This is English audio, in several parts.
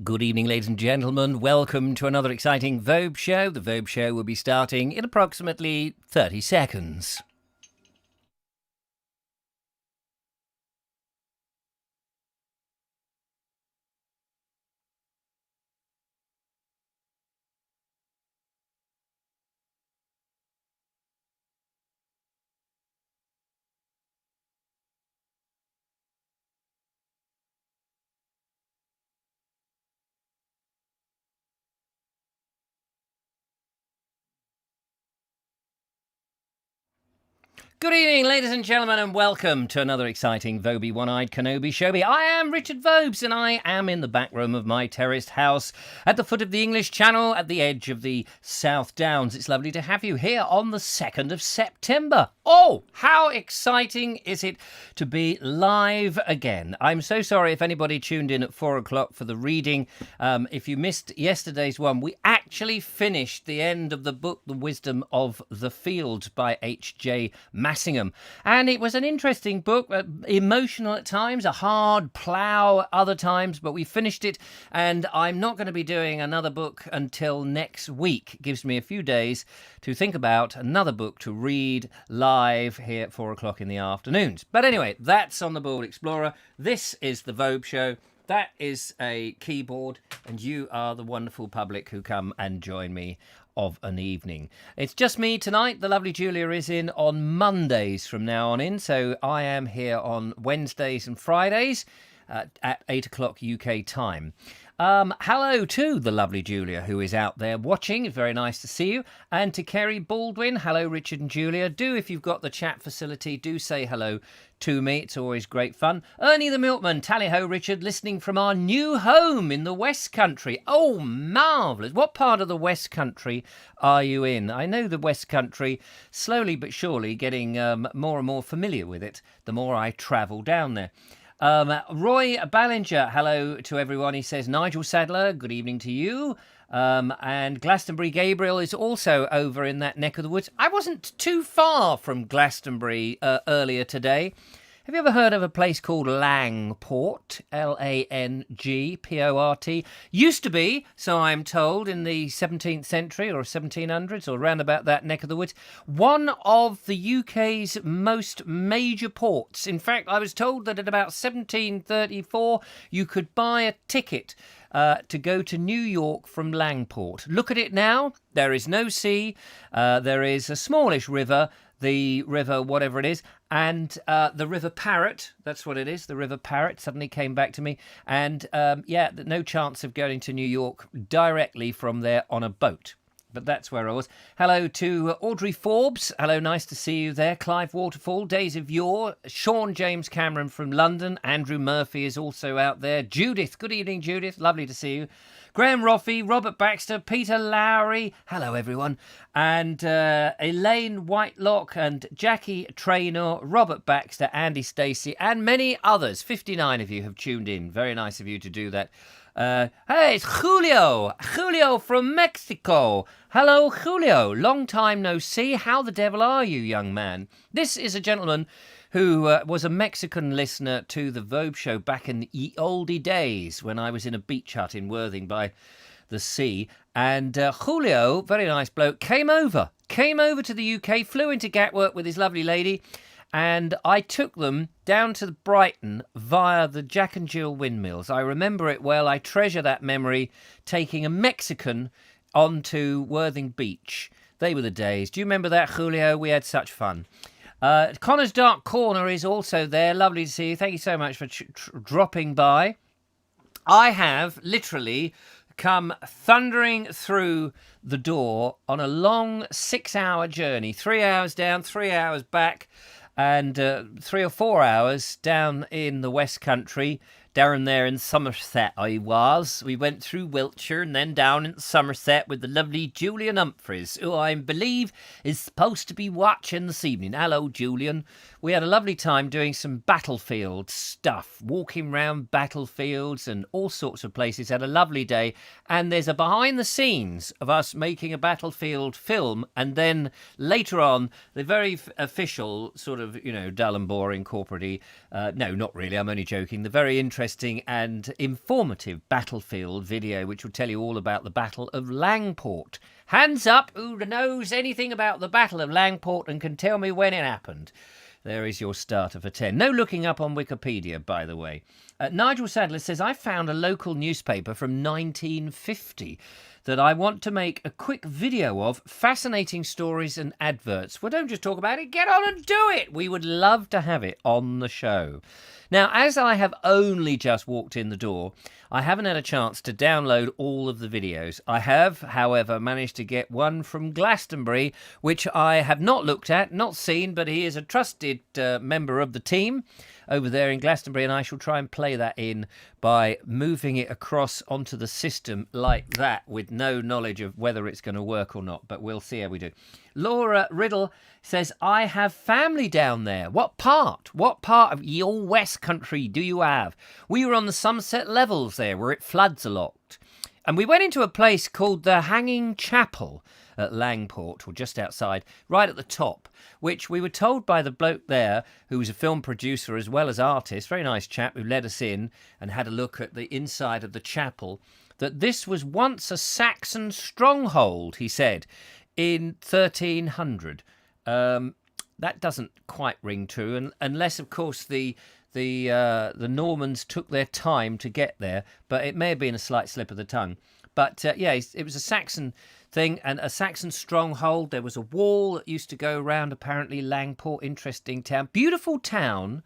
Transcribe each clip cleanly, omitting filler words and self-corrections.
Good evening, ladies and gentlemen. Welcome to another exciting Vobes show. The Vobes show will be starting in approximately 30 seconds. Good evening, ladies and gentlemen, and welcome to another exciting Vobie One-Eyed Kenobi Showbie. I am Richard Vobes, and I am in the back room of my terraced house at the foot of the English Channel at the edge of the South Downs. It's lovely to have you here on the 2nd of September. Oh, how exciting is it to be live again. I'm so sorry if anybody tuned in at 4 o'clock for the reading. If you missed yesterday's one, we actually finished the end of the book, The Wisdom of the Field by H.J. Massingham. And it was an interesting book, emotional at times, a hard plough other times, but we finished it, and I'm not going to be doing another book until next week. It gives me a few days to think about another book to read live here at 4 o'clock in the afternoons. But anyway, that's on the Board Explorer. This is the Vogue Show. That is a keyboard, and you are the wonderful public who come and join me of an evening. It's just me tonight. The lovely Julia is in on Mondays from now on in, so I am here on Wednesdays and Fridays at 8 o'clock UK time. Hello to the lovely Julia, who is out there watching. It's very nice to see you. And to Kerry Baldwin, hello Richard and Julia. Do, if you've got the chat facility, do say hello to me. It's always great fun. Ernie the Milkman, tally-ho Richard, listening from our new home in the West Country. Oh, marvellous. What part of the West Country are you in? I know the West Country, slowly but surely getting more and more familiar with it the more I travel down there. Roy Ballinger, hello to everyone. He says, Nigel Sadler, good evening to you. And Glastonbury Gabriel is also over in that neck of the woods. I wasn't too far from Glastonbury earlier today. Have you ever heard of a place called Langport? Langport. Used to be, so I'm told, in the 17th century or 1700s or round about that neck of the woods, one of the UK's most major ports. In fact, I was told that at about 1734 you could buy a ticket to go to New York from Langport. Look at it now. There is no sea. There is a smallish river. The river, whatever it is, and the River Parrot, that's what it is, the River Parrot suddenly came back to me, and no chance of going to New York directly from there on a boat. But that's where I was. Hello to Audrey Forbes. Hello, nice to see you there. Clive Waterfall, Days of Yore. Sean James Cameron from London. Andrew Murphy is also out there. Judith, good evening, Judith. Lovely to see you. Graham Roffey, Robert Baxter, Peter Lowry. Hello, everyone. And Elaine Whitelock and Jackie Traynor, Robert Baxter, Andy Stacey, and many others. 59 of you have tuned in. Very nice of you to do that. Hey, it's Julio from Mexico. Hello, Julio. Long time no see. How the devil are you, young man? This is a gentleman who was a Mexican listener to the Vogue show back in the oldie days when I was in a beach hut in Worthing by the sea. And Julio, very nice bloke, came over to the UK, flew into Gatwick with his lovely lady, and I took them down to Brighton via the Jack and Jill windmills. I remember it well. I treasure that memory, taking a Mexican onto Worthing Beach. They were the days. Do you remember that, Julio? We had such fun. Connor's Dark Corner is also there. Lovely to see you. Thank you so much for dropping by. I have literally come thundering through the door on a long 6-hour journey. 3 hours down, 3 hours back, and 3 or 4 hours down in the West Country. Down there in Somerset I was. We went through Wiltshire and then down in Somerset with the lovely Julian Humphries, who I believe is supposed to be watching this evening. Hello, Julian. We had a lovely time doing some battlefield stuff, walking around battlefields and all sorts of places. Had a lovely day. And there's a behind the scenes of us making a battlefield film, and then later on, the very official sort of, dull and boring corporate-y, no, not really, I'm only joking, the very interesting interesting and informative battlefield video, which will tell you all about the Battle of Langport. Hands up who knows anything about the Battle of Langport and can tell me when it happened. There is your starter for 10. No looking up on Wikipedia, by the way. Nigel Sadler says, I found a local newspaper from 1950 that I want to make a quick video of. Fascinating stories and adverts. Well, don't just talk about it, get on and do it. We would love to have it on the show. Now, as I have only just walked in the door, I haven't had a chance to download all of the videos. I have, however, managed to get one from Glastonbury, which I have not looked at, not seen, but he is a trusted member of the team over there in Glastonbury, and I shall try and play that in by moving it across onto the system like that with no knowledge of whether it's going to work or not, but we'll see how we do. Laura Riddle says, I have family down there. What part? What part of your West Country do you have? We were on the Somerset Levels there where it floods a lot. And we went into a place called the Hanging Chapel at Langport, or just outside, right at the top, which we were told by the bloke there, who was a film producer as well as artist, very nice chap who led us in and had a look at the inside of the chapel, that this was once a Saxon stronghold, he said, in 1300. That doesn't quite ring true, unless, of course, the Normans took their time to get there, but it may have been a slight slip of the tongue. But yeah, it was a Saxon thing and a Saxon stronghold. There was a wall that used to go around, apparently, Langport. Interesting town. Beautiful town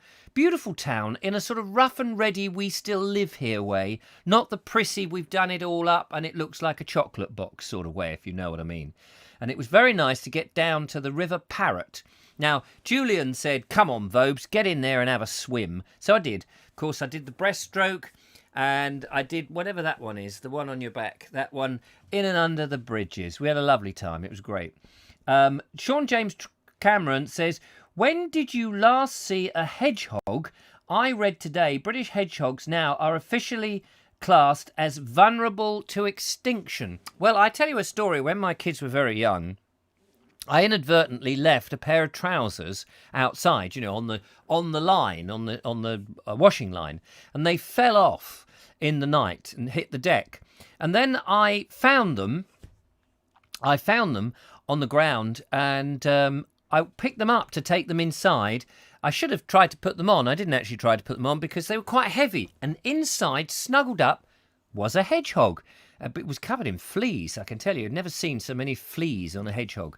in a sort of rough and ready, we still live here way. Not the prissy, we've done it all up and it looks like a chocolate box sort of way, if you know what I mean. And it was very nice to get down to the River Parrot. Now, Julian said, come on, Vobes, get in there and have a swim. So I did. Of course, I did the breaststroke. And I did whatever that one is, the one on your back, that one in and under the bridges. We had a lovely time. It was great. Sean James Cameron says, when did you last see a hedgehog? I read today British hedgehogs now are officially classed as vulnerable to extinction. Well, I tell you a story. When my kids were very young, I inadvertently left a pair of trousers outside, you know, on the line, on the washing line, and they fell off in the night and hit the deck. And then I found them on the ground, and I picked them up to take them inside. I should have tried to put them on. I didn't actually try to put them on because they were quite heavy. And inside, snuggled up, was a hedgehog. It was covered in fleas, I can tell you. I've never seen so many fleas on a hedgehog.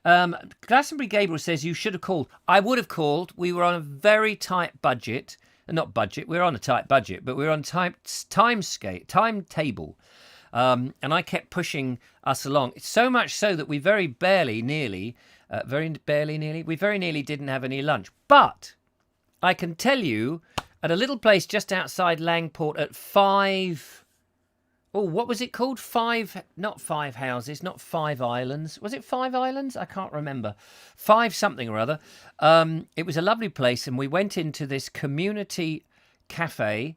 Glastonbury Gabriel says you should have called. I would have called. We were on a very tight budget. Not budget, we were on a tight budget, but we were on timetable. And I kept pushing us along. So much so that we very nearly didn't have any lunch. But I can tell you, at a little place just outside Langport at 5... Oh, what was it called? Not five houses, not 5 islands. Was it 5 islands? I can't remember. 5 something or other. It was a lovely place, and we went into this community cafe,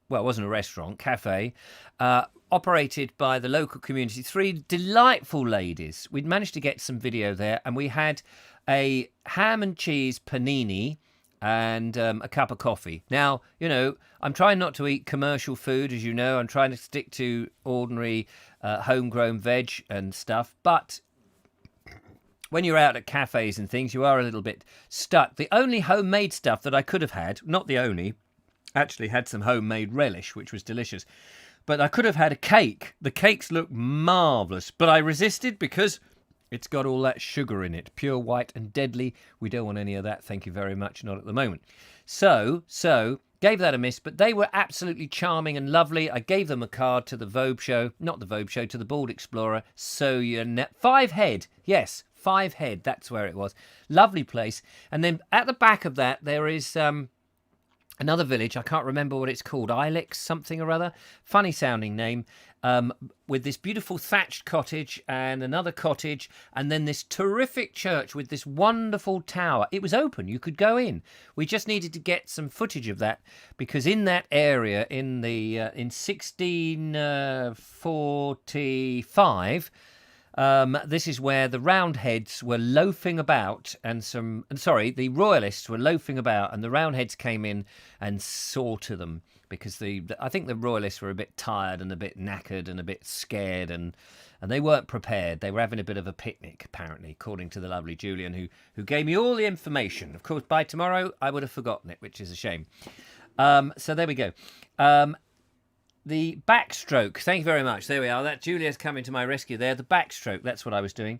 well, it wasn't a restaurant, cafe, operated by the local community. 3 delightful ladies. We'd managed to get some video there, and we had a ham and cheese panini and a cup of coffee. Now, you know, I'm trying not to eat commercial food, as you know. I'm trying to stick to ordinary homegrown veg and stuff. But when you're out at cafes and things, you are a little bit stuck. The only homemade stuff that I could have had, not the only, actually had some homemade relish, which was delicious. But I could have had a cake. The cakes look marvellous, but I resisted because it's got all that sugar in it, pure white and deadly. We don't want any of that, thank you very much, not at the moment. So, gave that a miss, but they were absolutely charming and lovely. I gave them a card to the Vobe show, not the Vobe show, to the Bald Explorer. So you're 5 Head, yes, 5 Head, that's where it was. Lovely place. And then at the back of that, there is another village, I can't remember what it's called, Ilex something or other, funny sounding name, with this beautiful thatched cottage and another cottage, and then this terrific church with this wonderful tower. It was open, you could go in. We just needed to get some footage of that, because in that area in 1645, This is where the Roundheads were loafing about, the Royalists were loafing about, and the Roundheads came in and saw to them because I think the Royalists were a bit tired and a bit knackered and a bit scared, and they weren't prepared. They were having a bit of a picnic, apparently, according to the lovely Julian, who gave me all the information. Of course, by tomorrow I would have forgotten it, which is a shame. So there we go. The backstroke. Thank you very much. There we are. That Julia's coming to my rescue there. The backstroke. That's what I was doing.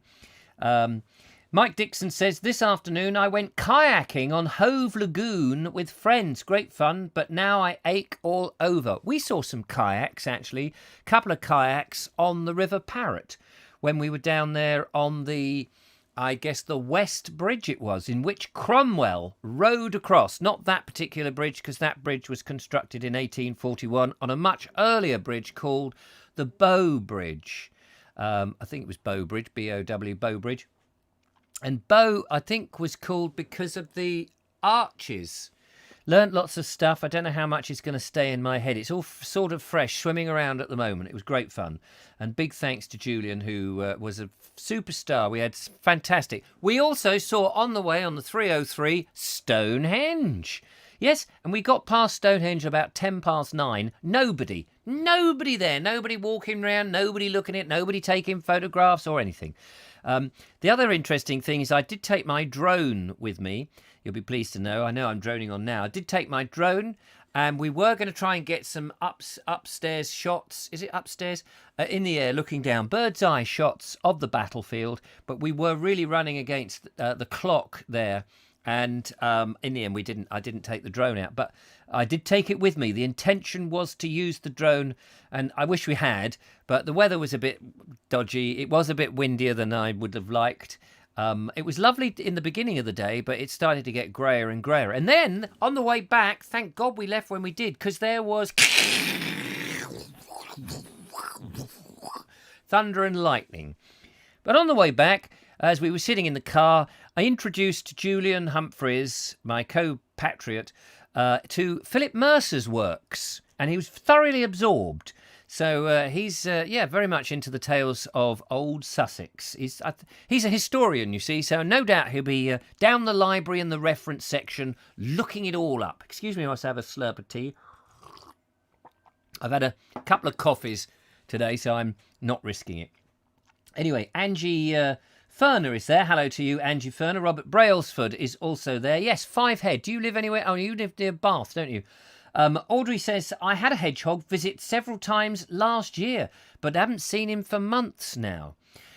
Mike Dixon says, this afternoon I went kayaking on Hove Lagoon with friends. Great fun, but now I ache all over. We saw some kayaks, actually. A couple of kayaks on the River Parrot when we were down there on the West Bridge it was, in which Cromwell rode across. Not that particular bridge, because that bridge was constructed in 1841 on a much earlier bridge called the Bow Bridge. I think it was Bow Bridge, B-O-W, Bow Bridge. And Bow, I think, was called because of the arches. Learned lots of stuff. I don't know how much is going to stay in my head. It's all sort of fresh, swimming around at the moment. It was great fun. And big thanks to Julian, who was a superstar. We had fantastic. We also saw on the way on the 303 Stonehenge. Yes, and we got past Stonehenge about 9:10. Nobody there. Nobody walking around, nobody looking at it, nobody taking photographs or anything. The other interesting thing is I did take my drone with me. You'll be pleased to know. I know I'm droning on now. I did take my drone, and we were going to try and get some upstairs shots. Is it upstairs? In the air, looking down. Bird's eye shots of the battlefield. But we were really running against the clock there. And in the end, I didn't take the drone out. But I did take it with me. The intention was to use the drone, and I wish we had. But the weather was a bit dodgy. It was a bit windier than I would have liked. It was lovely in the beginning of the day, but it started to get greyer and greyer. And then, on the way back, thank God we left when we did, because there was thunder and lightning. But on the way back, as we were sitting in the car, I introduced Julian Humphries, my co-patriot, to Philip Mercer's works, and he was thoroughly absorbed. So he's very much into the tales of old Sussex. He's a historian, you see, so no doubt he'll be down the library in the reference section looking it all up. Excuse me, I must have a slurp of tea. I've had a couple of coffees today, so I'm not risking it. Anyway, Angie Ferner is there. Hello to you, Angie Ferner. Robert Brailsford is also there. Yes, Fivehead. Do you live anywhere? Oh, you live near Bath, don't you? Audrey says, I had a hedgehog visit several times last year, but haven't seen him for months now.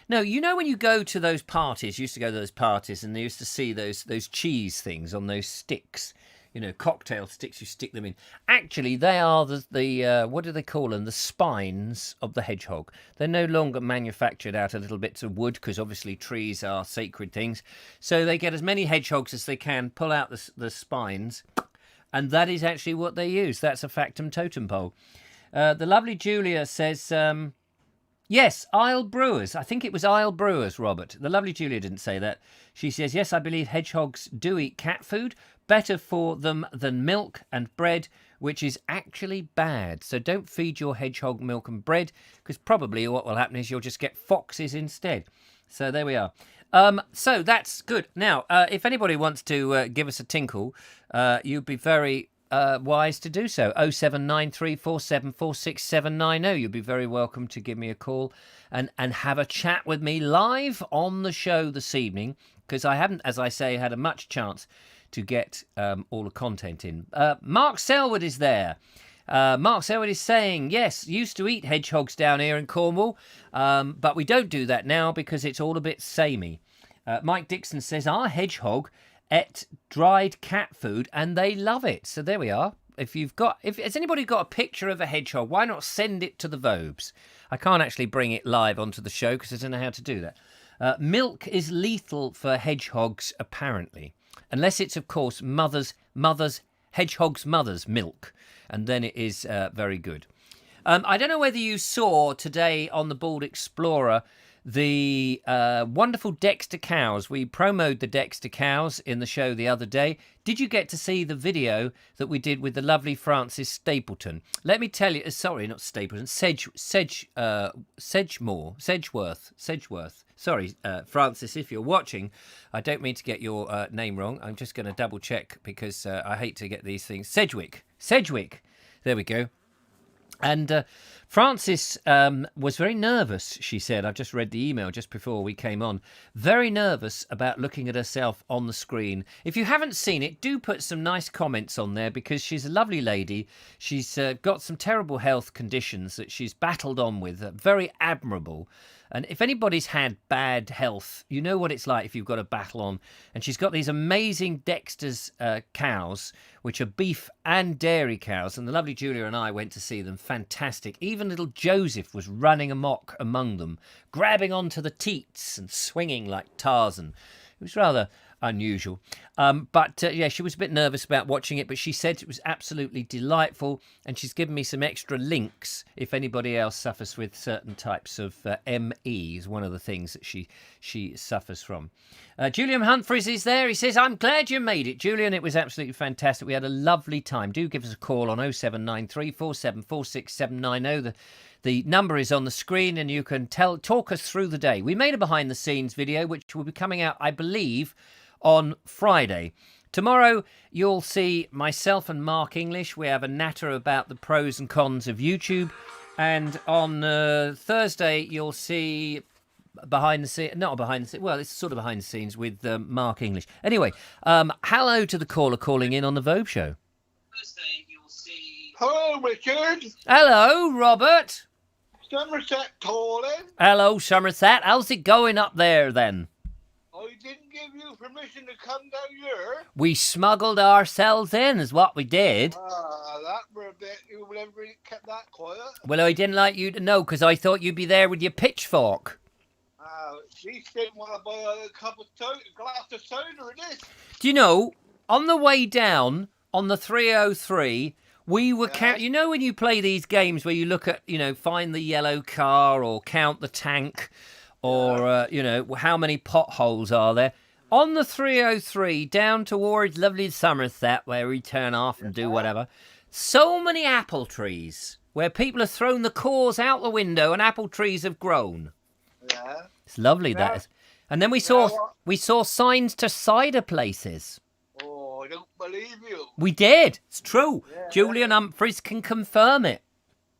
No, you know when you go to those parties, you used to go to those parties and they used to see those cheese things on those sticks, you know, cocktail sticks, you stick them in. Actually, they are the what do they call them? The spines of the hedgehog. They're no longer manufactured out of little bits of wood because obviously trees are sacred things. So they get as many hedgehogs as they can, pull out the spines. And that is actually what they use. That's a factum totem pole. The lovely Julia says, yes, Isle Brewers. I think it was Isle Brewers, Robert. The lovely Julia didn't say that. She says, yes, I believe hedgehogs do eat cat food. Better for them than milk and bread, which is actually bad. So don't feed your hedgehog milk and bread, because probably what will happen is you'll just get foxes instead. So there we are. So that's good. Now, if anybody wants to give us a tinkle, you'd be very wise to do so. 07934746790. You'd be very welcome to give me a call and have a chat with me live on the show this evening, because I haven't, as I say, had a much chance to get all the content in. Mark Selwood is there. Mark Selwood is saying, yes, used to eat hedgehogs down here in Cornwall, but we don't do that now because it's all a bit samey. Mike Dixon says, our hedgehog ate dried cat food and they love it. So there we are. If has anybody got a picture of a hedgehog, why not send it to the Vobes? I can't actually bring it live onto the show because I don't know how to do that. Milk is lethal for hedgehogs, apparently. Unless it's, of course, hedgehog's mother's milk. And then it is very good. I don't know whether you saw today on the Bald Explorer the wonderful Dexter cows. We promoted the Dexter cows in the show the other day. Did you get to see the video that we did with the lovely Francis Stapleton? Let me tell you, sorry, not Stapleton, Sedgeworth. Sorry, Francis, if you're watching, I don't mean to get your name wrong. I'm just going to double check because I hate to get these things. Sedgwick. There we go. And Francis was very nervous, she said. I've just read the email just before we came on. Very nervous about looking at herself on the screen. If you haven't seen it, do put some nice comments on there because she's a lovely lady. She's got some terrible health conditions that she's battled on with. Very admirable. And if anybody's had bad health, you know what it's like if you've got a battle on. And she's got these amazing Dexter's cows, which are beef and dairy cows. And the lovely Julia and I went to see them. Fantastic. Even little Joseph was running amok among them, grabbing onto the teats and swinging like Tarzan. It was rather unusual. But she was a bit nervous about watching it, but she said it was absolutely delightful. And she's given me some extra links if anybody else suffers with certain types of ME, is one of the things that she suffers from. Julian Humphries is there. He says, I'm glad you made it. Julian, it was absolutely fantastic. We had a lovely time. Do give us a call on 0793 4746 790. The number is on the screen and you can talk us through the day. We made a behind-the-scenes video, which will be coming out, I believe, on Friday. Tomorrow, you'll see myself and Mark English. We have a natter about the pros and cons of YouTube. And on Thursday, you'll see behind the scenes, not behind the scenes, well, it's sort of behind the scenes with Mark English. Anyway, hello to the caller calling in on the Vobes Show. Thursday, you'll see... Hello, Richard. Hello, Robert. Somerset calling. Hello, Somerset. How's it going up there, then? I didn't give you permission to come down here. We smuggled ourselves in, is what we did. That for a bit. You never really kept that quiet. Well, I didn't like you to know, because I thought you'd be there with your pitchfork. She didn't want to buy a cup of soda, a glass of soda or this. Do you know, on the way down on the 303... we were you know when you play these games where you look at, find the yellow car or count the tank or, how many potholes are there? On the 303 down towards lovely Somerset where we turn off and do whatever, so many apple trees where people have thrown the cores out the window and apple trees have grown. Yeah. It's lovely, that is. And then we saw signs to cider places. I don't believe you. We did. It's true. Yeah. Julian Humphries can confirm it.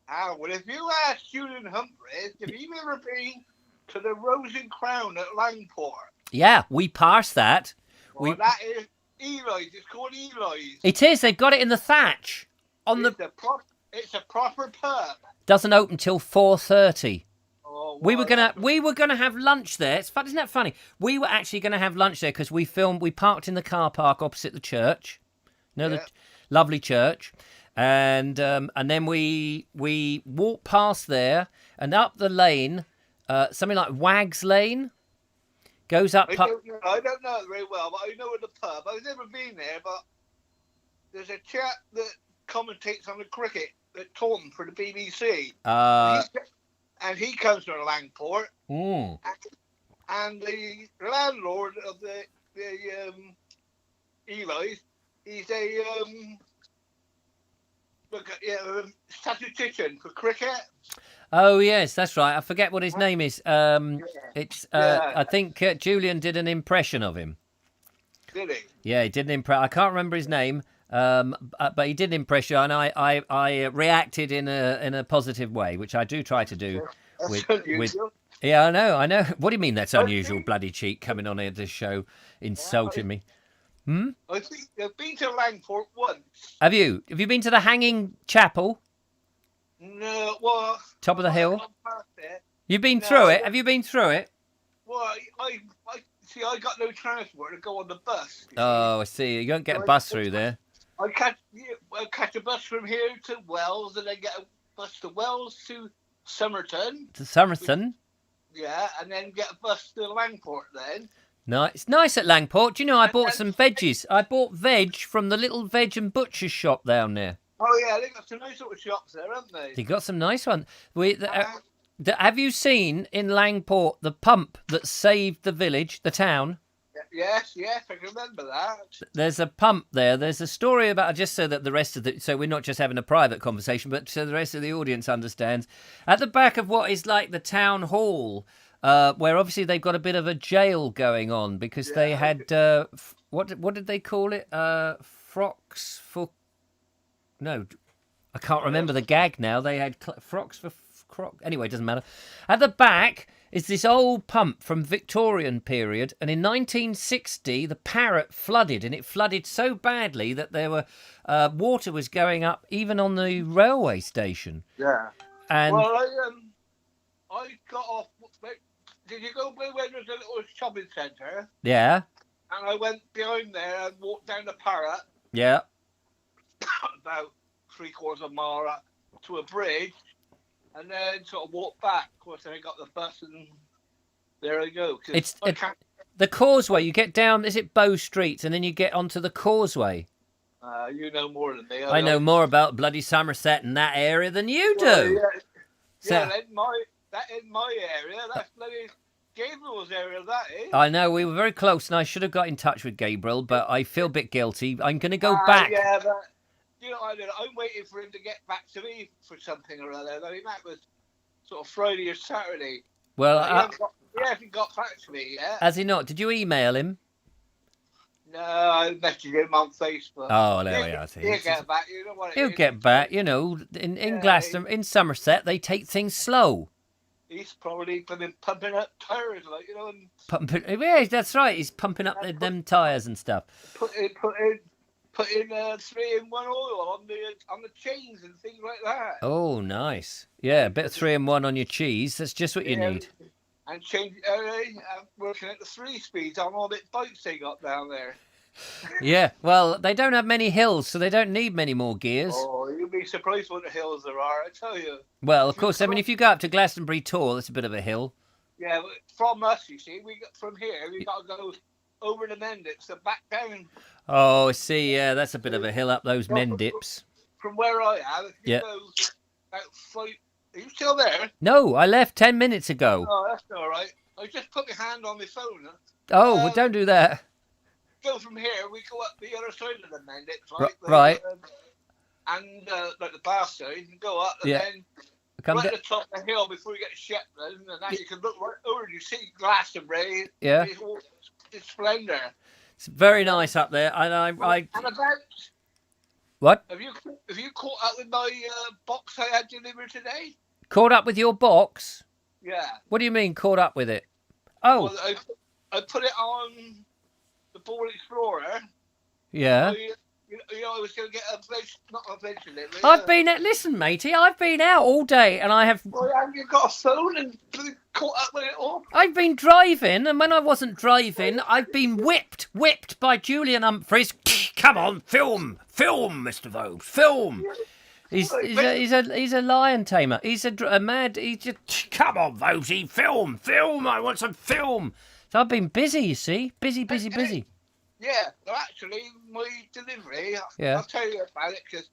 Well, if you ask Julian Humphries, have you ever been to the Rose and Crown at Langport? Yeah, we passed that. Well, that is Eli's. It's called Eli's. It is. They've got it in the thatch. It's a proper pub. Doesn't open till 4:30. Oh, we were gonna have lunch there. It's fun, isn't that funny? We were actually gonna have lunch there because we parked in the car park opposite the church. The lovely church, and then we walked past there and up the lane, something like Wags Lane, goes up. I don't know it very well, but I know the pub. I've never been there, but there's a chap that commentates on the cricket at Taunton for the BBC. And he comes from Langport. Mm. And the landlord of the Eli's, he's a statistician for cricket. Oh yes, that's right. I forget what his name is. I think Julian did an impression of him. Did he? Yeah, he did an impression. I can't remember his name. But he did an impression, and I reacted in a positive way, which I do try to do. That's unusual. Yeah, I know. What do you mean that's unusual? Bloody cheek coming on here this show, insulting me. I think I've been to Langport once. Have you? Have you been to the Hanging Chapel? No. Well, top of the hill. You've been through it. Have you been through it? Well, I see. I got no transport to go on the bus. Oh, I see. You don't get a bus through there. I catch a bus from here to Wells, and then get a bus to Wells to Somerton. To Somerton? Yeah, and then get a bus to Langport then. No, it's nice at Langport. Do you know, I bought some veggies. I bought veg from the little veg and butcher's shop down there. Oh, yeah, they got some nice little shops there, haven't they? They got some nice ones. Have you seen in Langport the pump that saved the village, the town? Yes, I can remember that. There's a pump there. There's a story about, just so that the rest of so we're not just having a private conversation, but so the rest of the audience understands. At the back of what is like the town hall, where obviously they've got a bit of a jail going on because they had what did they call it? Frocks for no, I can't remember the gag now. They had frocks for croc. Anyway, it doesn't matter. At the back is this old pump from Victorian period, and in 1960 the Parrot flooded, and it flooded so badly that there were water was going up even on the railway station. Yeah. And well, I got off. Did you go where there's a little shopping centre? Yeah. And I went behind there and walked down the Parrot. Yeah. About 3/4 of a mile up to a bridge. And then sort of walk back. Of course, then I got the bus, and there I go. It's the causeway. You get down. Is it Bow Street, and then you get onto the causeway? You know more than me. I know more about bloody Somerset and that area than you do. Yeah, that in my area. That's bloody Gabriel's area. That is. I know we were very close, and I should have got in touch with Gabriel, but I feel a bit guilty. I'm going to go back. Yeah, but. You know, I'm waiting for him to get back to me for something or other. I mean, that was sort of Friday or Saturday. Well, he hasn't got back to me yet. Has he not? Did you email him? No, I messaged him on Facebook. Oh, there we are. He'll get back. You know what? He'll get back. You know, in Glastonbury, in Somerset, they take things slow. He's probably been pumping up tires, like, you know. Pumping. Yeah, that's right. He's pumping up them tires and stuff. Putting 3-in-1 oil on the chains and things like that. Oh, nice. Yeah, a bit of 3-in-1 on your cheese. That's just what you need. And working at the 3-speeds on all the bikes they got down there. Yeah, well, they don't have many hills, so they don't need many more gears. Oh, you'd be surprised what the hills there are, I tell you. Well, of course, I mean, if you go up to Glastonbury Tor, that's a bit of a hill. Yeah, but from us, you see, from here, we got to go over the Mendips and back down. Oh, see, yeah, that's a bit of a hill up those Mendips. From where I am, if you go about 5... Are you still there? No, I left 10 minutes ago. Oh, that's all right. I just put my hand on my phone. Oh, well, don't do that. Go from here, we go up the other side of the Mendips, like right. And like the Baxter, you can go up and then right at the top of the hill before you get to Shetland, and then you can look right over and you see Glastonbury. Yeah. It's splendour. It's very nice up there. And about... What? Have you caught up with my box I had delivered today? Caught up with your box? Yeah. What do you mean, caught up with it? Oh. Well, I put it on the Board Explorer. Yeah. You know, I was going to get not a veg delivery. Listen, matey, I've been out all day and I have... Well, have you got a phone and caught up with it all? I've been driving, and when I wasn't driving, I've been whipped by Julian Humphries. Come on, film, Mr. Vobes, film. He's a lion tamer. He's a mad. He's just come on, Vobesy, film. I want some film. So I've been busy, you see, busy. Yeah, well, actually, my delivery. I'll tell you about it because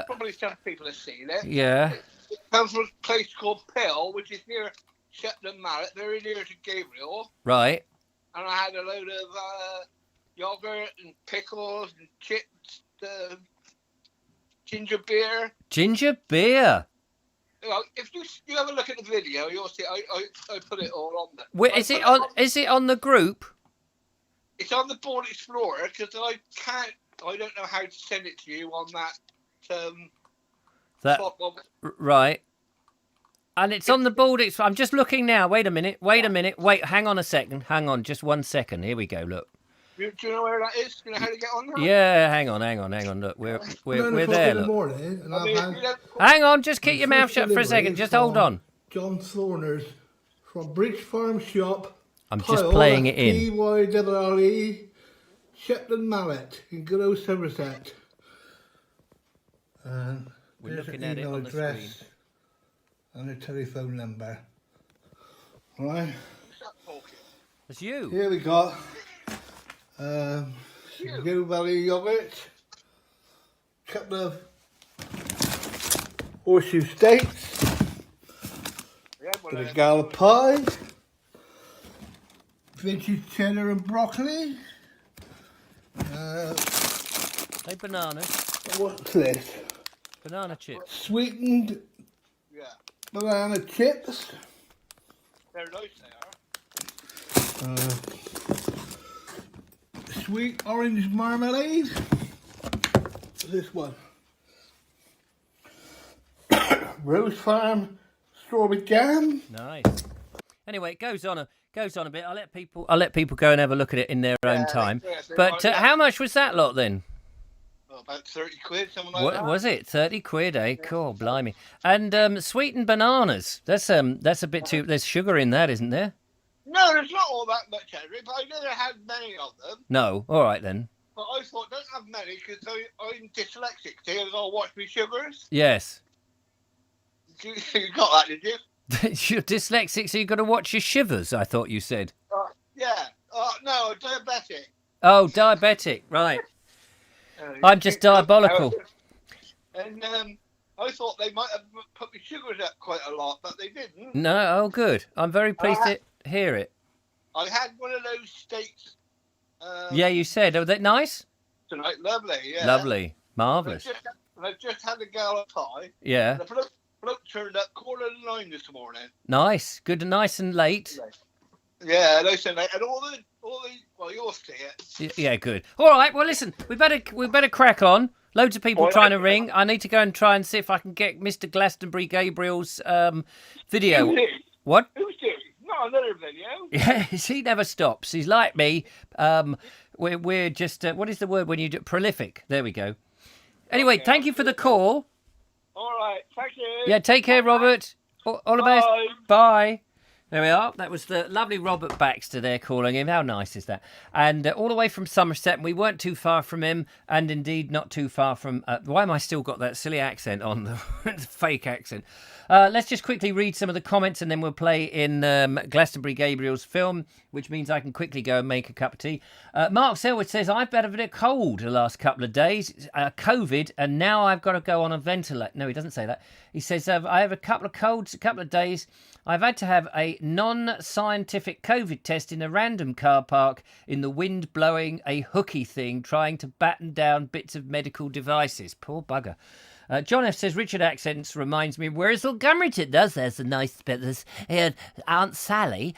probably some people have seen it. Yeah. It comes from a place called Pill, which is near Shetland Mallet, very near to Gabriel. Right. And I had a load of yogurt and pickles and chips, ginger beer. Ginger beer. Well, if you have a look at the video, you'll see I put it all on there. Wait, is it on the group? It's on the Board Explorer because I don't know how to send it to you on that. Right. And it's on the Board Explorer. I'm just looking now. Wait a minute. Wait, hang on a second. Hang on, just 1 second. Here we go. Look. Do you know where that is? Do you know how to get on there? Yeah, hang on. Look, we're there. Look. Morning, and hang on, just keep your mouth shut for a second. Just hold on. John Thorner's from Bridge Farm Shop. I'm just playing it in. PYRRE, Shetland Mallet in good old Somerset. And we're looking at it on the screen. And a telephone number. All right. It's you. Here we got Gill Valley yogurt, couple of horseshoe steaks, Yeah, got a gallop pie, vintage cheddar and broccoli. Hey, bananas. What's this? Banana chips. Sweetened banana chips. They're nice, they are. Sweet orange marmalade. This one. Rose Farm strawberry jam. Nice. Anyway, it goes on a bit. I'll let people go and have a look at it in their own time. But how much was that lot then? Oh, about 30 quid, something like that. What was it? 30 quid, eh? Cool, blimey. And sweetened bananas. That's a bit too. There's sugar in that, isn't there? No, there's not all that much, Henry, but I never had many of them. No. All right then. But I thought, don't have many because I'm dyslexic. See, I gotta watch my sugars. Yes. You got that, did you? You're dyslexic, so you've got to watch your shivers, I thought you said. Yeah. No, diabetic. Oh, diabetic, right. I'm just diabolical. And I thought they might have put my sugars up quite a lot, but they didn't. No, oh, good. I'm very pleased to hear it. I had one of those steaks. Yeah, you said. Oh, that nice? Tonight, lovely, yeah. Lovely. Marvellous. I just had a gallop pie. Yeah. The bloke turned up 8:45 this morning. Nice. Good and nice and late. Yeah, nice and late. And all the well, you'll see it. Yeah, good. All right, well, listen, we better crack on. Loads of people trying to ring. I need to go and try and see if I can get Mr. Glastonbury Gabriel's video. Who's he? What? Who's he? Not another video. Yes, he never stops. He's like me. We're just, what is the word when you do? Prolific. There we go. Anyway, thank you for the call. All right, thank you. Yeah, take care, Robert. All the best. Bye. There we are. That was the lovely Robert Baxter there calling him. How nice is that? And all the way from Somerset. We weren't too far from him, and indeed not too far from... why am I still got that silly accent on? The fake accent. Let's just quickly read some of the comments, and then we'll play in Glastonbury Gabriel's film, which means I can quickly go and make a cup of tea. Mark Selwood says, I've had a bit of cold the last couple of days, COVID, and now I've got to go on a ventilator. No, he doesn't say that. He says, I have a couple of colds, a couple of days. I've had to have a non-scientific COVID test in a random car park in the wind blowing a hooky thing, trying to batten down bits of medical devices. Poor bugger. John F. says, Richard accents reminds me, where's Montgomery? It does. There's a nice bit. There's Aunt Sally.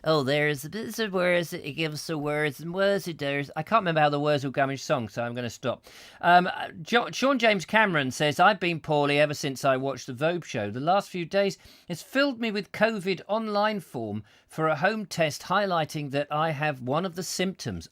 Oh, there's a words that he gives the words and words he does. I can't remember how the words will go in his song, so I'm going to stop. Sean James Cameron says, I've been poorly ever since I watched the Vobes show. The last few days has filled me with COVID online form for a home test highlighting that I have one of the symptoms.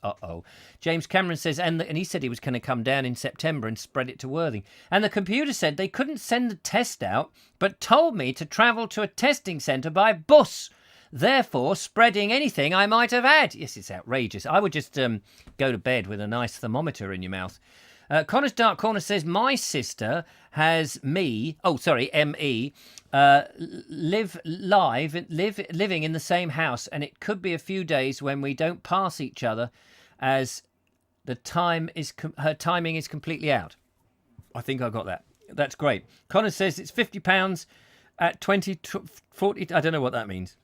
James Cameron says, and he said he was going to come down in September and spread it to Worthing. And the computer said they couldn't send the test out, but told me to travel to a testing centre by bus, therefore spreading anything I might have had. Yes, it's outrageous. I would just go to bed with a nice thermometer in your mouth. Connor's Dark Corner says, my sister has living in the same house, and it could be a few days when we don't pass each other as her timing is completely out. I think I got that. That's great. Connor says it's £50 at 20, 40. I don't know what that means.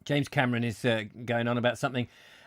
James Cameron is going on about something.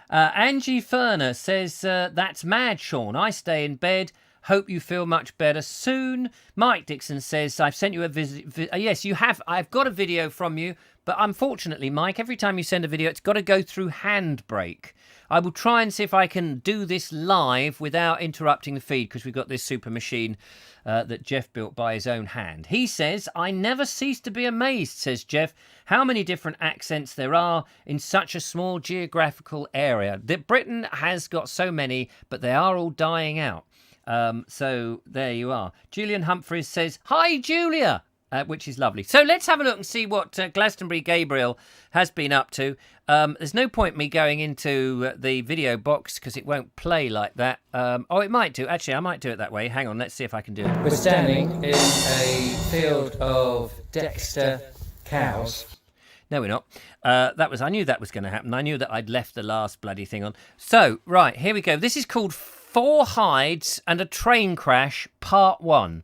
Angie Ferner says, that's mad, Sean. I stay in bed. Hope you feel much better soon. Mike Dixon says, I've sent you a visit. Yes, you have. I've got a video from you. But unfortunately, Mike, every time you send a video, it's got to go through Handbrake. I will try and see if I can do this live without interrupting the feed, because we've got this super machine that Jeff built by his own hand. He says, I never cease to be amazed, says Jeff, how many different accents there are in such a small geographical area. That Britain has got so many, but they are all dying out. So there you are. Julian Humphries says, hi, Julia. Which is lovely. So let's have a look and see what Glastonbury Gabriel has been up to. There's no point me going into the video box because it won't play like that. It might do. Actually, I might do it that way. Hang on, let's see if I can do it. We're standing in a field of Dexter cows. No, we're not. I knew that was going to happen. I knew that I'd left the last bloody thing on. So, right, here we go. This is called 4 Hides and a Train Crash, Part 1.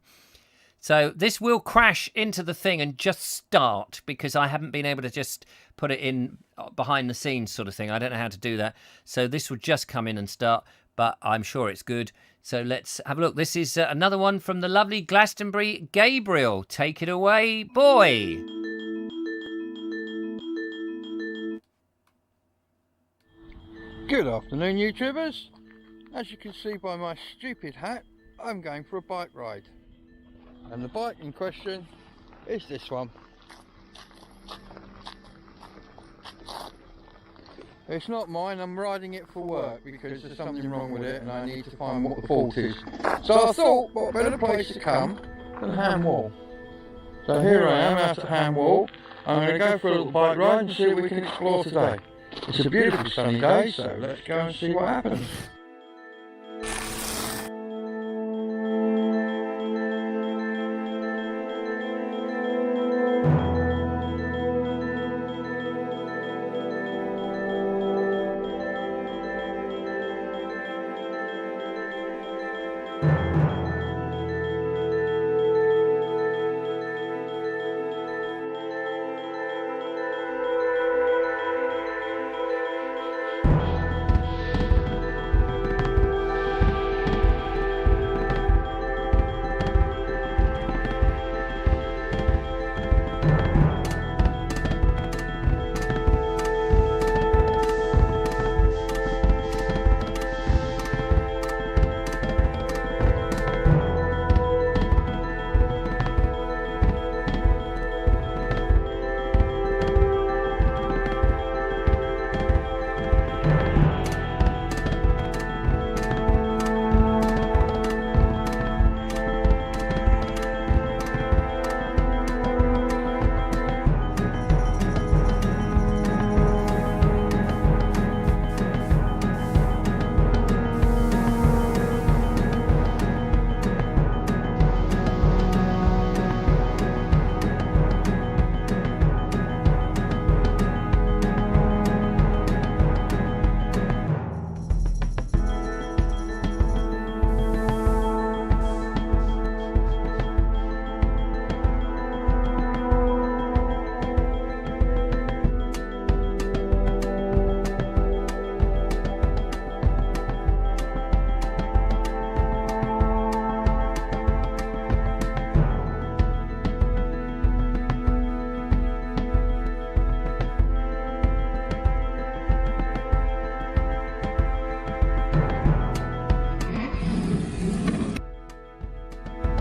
So this will crash into the thing and just start, because I haven't been able to just put it in behind the scenes sort of thing. I don't know how to do that. So this will just come in and start, but I'm sure it's good. So let's have a look. This is another one from the lovely Glastonbury Gabriel. Take it away, boy. Good afternoon, YouTubers. As you can see by my stupid hat, I'm going for a bike ride. And the bike in question is this one. It's not mine, I'm riding it for work because there's something wrong with it and I need to find what the fault is. So I thought, what better place to come than Ham Wall. So here I am out at Ham Wall. I'm going to go for a little bike ride and see what we can explore today. It's a beautiful sunny day, so let's go and see what happens.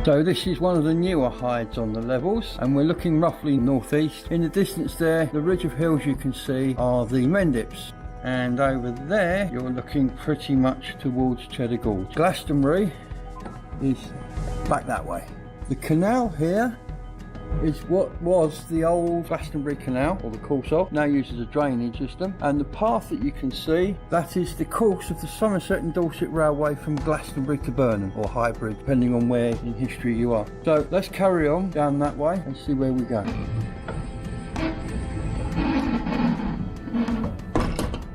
So this is one of the newer hides on the levels, and we're looking roughly northeast. In the distance there, the ridge of hills you can see are the Mendips, and over there you're looking pretty much towards Cheddar Gorge. Glastonbury is back that way. The canal here is what was the old Glastonbury Canal, or the course of, now used as a drainage system, and the path that you can see, that is the course of the Somerset and Dorset Railway from Glastonbury to Burnham, or Highbury, depending on where in history you are. So let's carry on down that way and see where we go.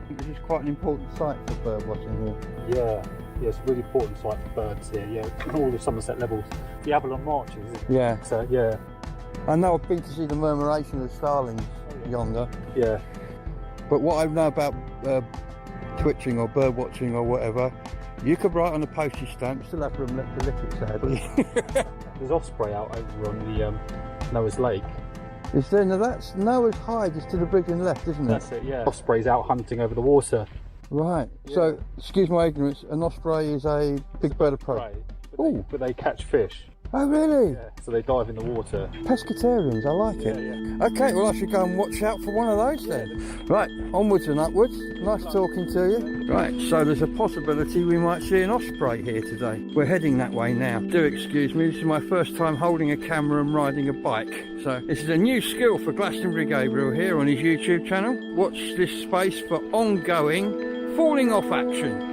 This is quite an important site for bird watching here. Yeah, it's a really important site for birds here, yeah. All the Somerset levels. The Avalon Marches, isn't it? Yeah. So, yeah. I know I've been to see the murmuration of the starlings yonder. Yeah. But what I know about twitching or bird watching or whatever, you could write on a postage stamp, still have room left to lick it, sadly. There's osprey out over on the Noah's Lake. Is there? Now that's Noah's Hide, is to the bridge and left, isn't it? That's it, yeah. Osprey's out hunting over the water. Right. Yeah. So, excuse my ignorance, an osprey is a big bird of prey. But they catch fish. Oh really? Yeah. So they dive in the water. Pescatarians, I like it. Yeah. Okay, well I should go and watch out for one of those then. Right, onwards and upwards. Nice talking to you. Right, so there's a possibility we might see an osprey here today. We're heading that way now. Do excuse me, this is my first time holding a camera and riding a bike. So this is a new skill for Glastonbury Gabriel here on his YouTube channel. Watch this space for ongoing falling off action.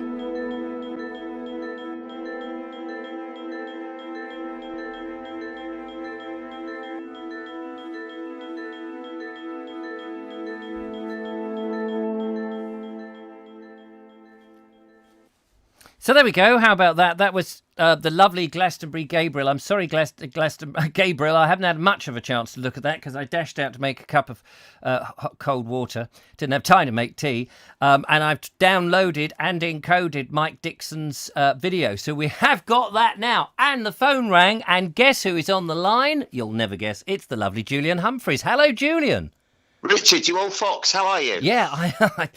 So there we go. How about that? That was the lovely Glastonbury Gabriel. I'm sorry, Glastonbury Gabriel. I haven't had much of a chance to look at that because I dashed out to make a cup of hot, cold water. Didn't have time to make tea. And I've downloaded and encoded Mike Dixon's video. So we have got that now. And the phone rang. And guess who is on the line? You'll never guess. It's the lovely Julian Humphries. Hello, Julian. Richard, you old fox, how are you? Yeah, I